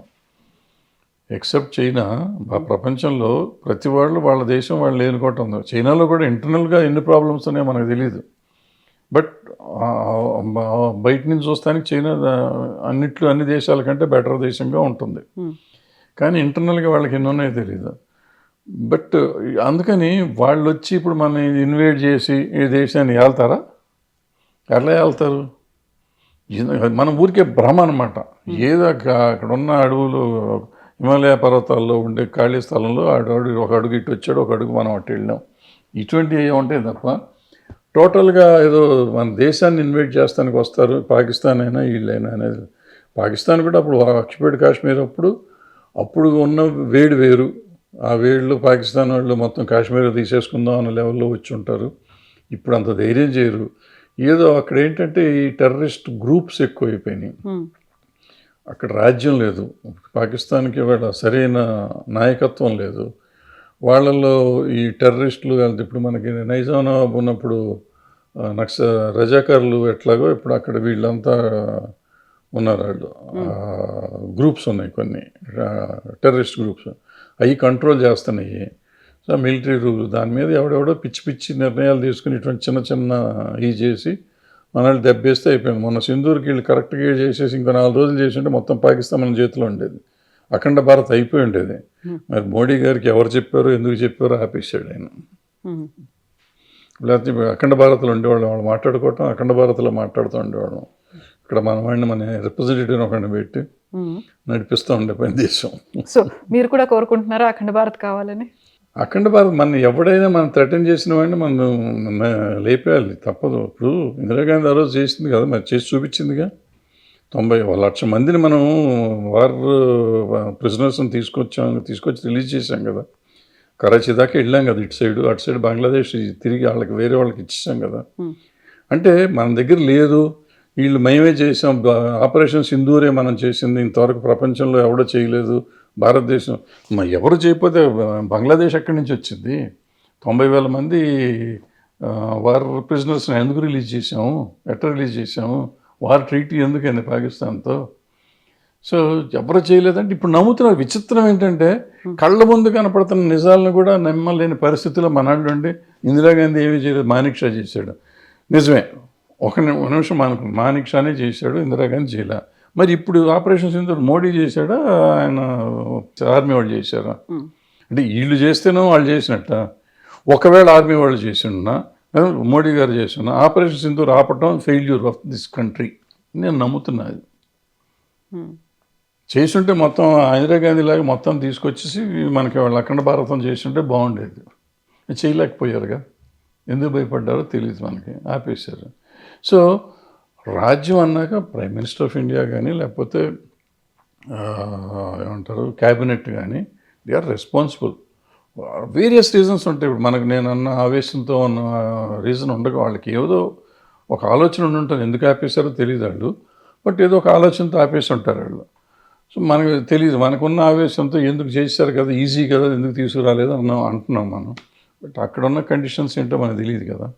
ఎక్సెప్ట్ చైనా, ప్రపంచంలో ప్రతి వాళ్ళు వాళ్ళ దేశం వాళ్ళు ఏలుకోవటం ఉంది. చైనాలో కూడా ఇంటర్నల్గా ఎన్ని ప్రాబ్లమ్స్ ఉన్నాయో మనకు తెలియదు. బట్ బయట నుంచి చూస్తానికి చైనా అన్ని దేశాల కంటే బెటర్ దేశంగా ఉంటుంది. కానీ ఇంటర్నల్గా వాళ్ళకి ఎన్ని ఉన్నాయో తెలియదు. బట్ అందుకని వాళ్ళు వచ్చి ఇప్పుడు మనం ఇన్వైట్ చేసి ఈ దేశాన్ని వెళ్తారా, ఎలా వెళ్తారు? మన ఊరికే భ్రమ అనమాట. ఏదో అక్కడ ఉన్న అడవులు, హిమాలయ పర్వతాల్లో ఉండే ఖాళీ స్థలంలో ఒక అడుగు ఇటు వచ్చాడు, ఒక అడుగు మనం అటు వెళ్ళాం, ఇటువంటివి ఉంటాయి తప్ప టోటల్గా ఏదో మన దేశాన్ని ఇన్వైట్ చేస్తానికి వస్తారు పాకిస్తాన్ అయినా వీళ్ళైనా అనేది. పాకిస్తాన్ కూడా అప్పుడు ఆక్యుపైడ్ కాశ్మీర్ అప్పుడు అప్పుడు ఉన్న వేడి వేరు. ఆ వేడిలో పాకిస్తాన్ వాళ్ళు మొత్తం కాశ్మీర్ తీసేసుకుందాం అన్న లెవెల్లో వచ్చి ఉంటారు. ఇప్పుడు అంత ధైర్యం చేయరు. ఏదో అక్కడ ఏంటంటే ఈ టెర్రరిస్ట్ గ్రూప్స్ ఎక్కువైపోయినాయి. అక్కడ రాజ్యం లేదు. పాకిస్తాన్కి వాళ్ళ సరైన నాయకత్వం లేదు. వాళ్ళలో ఈ టెర్రరిస్టులు ఇప్పుడు మనకి నైజాం నవాబ్ ఉన్నప్పుడు రజాకారులు ఎట్లాగో ఇప్పుడు అక్కడ వీళ్ళంతా ఉన్నారు. వాళ్ళు గ్రూప్స్ ఉన్నాయి కొన్ని టెర్రరిస్ట్ గ్రూప్స్, అవి కంట్రోల్ చేస్తున్నాయి. సో మిలిటరీ రూల్ దాని మీద ఎవడెవడో పిచ్చి పిచ్చి నిర్ణయాలు తీసుకుని ఇటువంటి చిన్న చిన్న ఇవి చేసి మనల్ని దెబ్బేస్తే అయిపోయింది. మొన్న సింధూర్కి వీళ్ళు కరెక్ట్గా చేసేసి ఇంకో 4 రోజులు చేసి ఉంటే మొత్తం పాకిస్తాన్ మన చేతిలో ఉండేది, అఖండ భారత్ అయిపోయి ఉండేది. మరి మోడీ గారికి ఎవరు చెప్పారో ఎందుకు చెప్పారో ఆపేసాడు ఆయన. లేకపోతే అఖండ భారత్లో ఉండేవాళ్ళం, వాళ్ళు మాట్లాడుకోవటం అఖండ భారత్లో మాట్లాడుతూ ఉండేవాళ్ళం. ఇక్కడ మన వాడిని మన రిప్రజెంటేటివ్ ఒకరిని పెట్టి నడిపిస్తూ ఉండే పని దేశం. సో మీరు కూడా కోరుకుంటున్నారా అఖండ భారత్ కావాలని? అఖండ భారత్ మన ఎవడైనా మనం థ్రెటన్ చేసిన వాడిని మనం లేపేయాలి, తప్పదు. ఇప్పుడు ఇందిరాగాంధీ ఆ రోజు చేసింది కదా, మరి చేసి చూపించిందిగా. 90 లక్షల మందిని మనం వార్ ప్రిజనర్స్ని తీసుకొచ్చి రిలీజ్ చేశాం కదా. కరాచీ దాకా వెళ్ళాం కదా, ఇటు సైడు అటు సైడ్ బంగ్లాదేశ్ తిరిగి వాళ్ళకి వేరే వాళ్ళకి ఇచ్చేసాం కదా. అంటే మన దగ్గర లేదు, వీళ్ళు మేమే చేసాం, ఆపరేషన్ సింధూరే మనం చేసింది, ఇంతవరకు ప్రపంచంలో ఎవడో చేయలేదు భారతదేశం. ఎవరు చేయకపోతే బంగ్లాదేశ్ ఎక్కడి నుంచి వచ్చింది? 90,000 మంది వార్ ప్రిజనర్స్ని ఎందుకు రిలీజ్ చేసాము, ఎట్లా రిలీజ్ చేసాము, వార్ ట్రీటీ ఎందుకైంది పాకిస్తాన్తో? సో ఎవరు చేయలేదంటే ఇప్పుడు నమ్ముతున్నారు. విచిత్రం ఏంటంటే కళ్ళ ముందు కనపడుతున్న నిజాలను కూడా నమ్మలేని పరిస్థితుల్లో మనాళ్ళు ఉండి ఇందిరాగాంధీ ఏమీ చేయలేదు, మానిక్ షా చేశాడు. నిజమే, ఒక నిమిషం మానిక్ షానే చేశాడు, ఇందిరాగాంధీ చేయలే. మరి ఇప్పుడు ఆపరేషన్ సింధూర్ మోడీ చేశాడా, ఆయన ఆర్మీ వాళ్ళు చేశారా? అంటే వీళ్ళు చేస్తేనో వాళ్ళు చేసినట్ట. ఒకవేళ ఆర్మీ వాళ్ళు చేసినా మోడీ గారు చేసిన ఆపరేషన్ సింధూర్ ఆపటం ఫెయిల్యూర్ ఆఫ్ దిస్ కంట్రీ నేను నమ్ముతున్నాను. చేసుంటే మొత్తం ఇందిరాగాంధీ లాగా మొత్తం తీసుకొచ్చేసి మనకి వాళ్ళు అఖండ భారతం చేస్తుంటే బాగుండేది. చేయలేకపోయారుగా, ఎందుకు భయపడ్డారో తెలియదు మనకి, ఆపేశారు. సో రాజ్యం అన్నాక ప్రైమ్ మినిస్టర్ ఆఫ్ ఇండియా కానీ లేకపోతే ఏమంటారు క్యాబినెట్ కానీ they are responsible. Various reasons ఉంటాయి. ఇప్పుడు మనకు నేను అన్న ఆవేశంతో ఉన్న రీజన్ ఉండగా వాళ్ళకి ఏదో ఒక ఆలోచన ఉండి ఉంటుంది, ఎందుకు ఆపేశారో తెలియదు వాళ్ళు, బట్ ఏదో ఒక ఆలోచనతో ఆపేసి ఉంటారు వాళ్ళు. సో మనకు తెలియదు, మనకున్న ఆవేశంతో ఎందుకు చేశారు కదా, ఈజీ కదా, ఎందుకు తీసుకురాలేదు అంటున్నాం మనం. బట్ అక్కడ ఉన్న కండిషన్స్ ఏంటో మనకు తెలియదు కదా.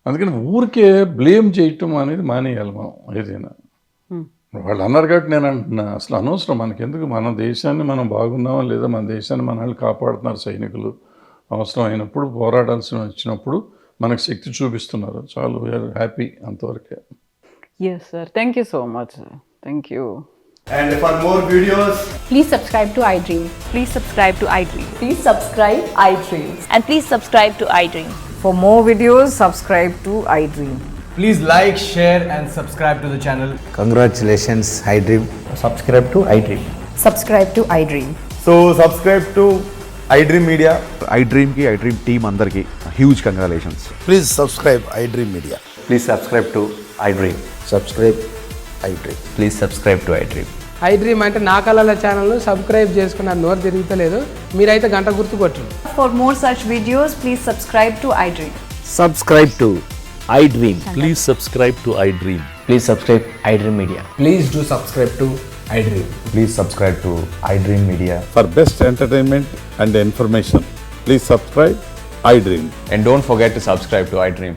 అందుకని ఊరికే బ్లేమ్ చేయటం అనేది మానేయాలి మనం ఏదైనా. వాళ్ళు అన్నారు కాబట్టి నేను అంటున్నా, అసలు అనవసరం మనకెందుకు. మన దేశాన్ని మనం బాగున్నామా లేదా, మన దేశాన్ని మన వాళ్ళు కాపాడుతున్నారు సైనికులు, అవసరం అయినప్పుడు పోరాడాల్సి వచ్చినప్పుడు మనకు శక్తి చూపిస్తున్నారు, చాలు, వీఆర్ హ్యాపీ, అంతవరకే. Yes sir, thank you so much sir, thank you. And for more videos, Please subscribe to iDream. Please subscribe to iDream. Please subscribe iDream. And please subscribe to iDream. For more videos, subscribe to iDream. please like, share and subscribe to the channel. Congratulations, iDream. Subscribe to iDream. Subscribe to iDream. So subscribe to iDream Media. iDream ki iDream team andarki huge congratulations. Please subscribe iDream Media. Please subscribe to iDream. Subscribe iDream. Please subscribe to iDream. iDream అంటే నా కళల ఛానల్ను subscribe చేసుకున్న నోరు తిరుగుతలేదు, మీరైతే గంట గుర్తు కొట్టండి. For more such videos, please subscribe to iDream. Subscribe to iDream. Please subscribe to iDream. Please subscribe iDream Media. Please do subscribe to iDream. Please subscribe to iDream Media. For best entertainment and information, please subscribe iDream. And don't forget to subscribe to iDream.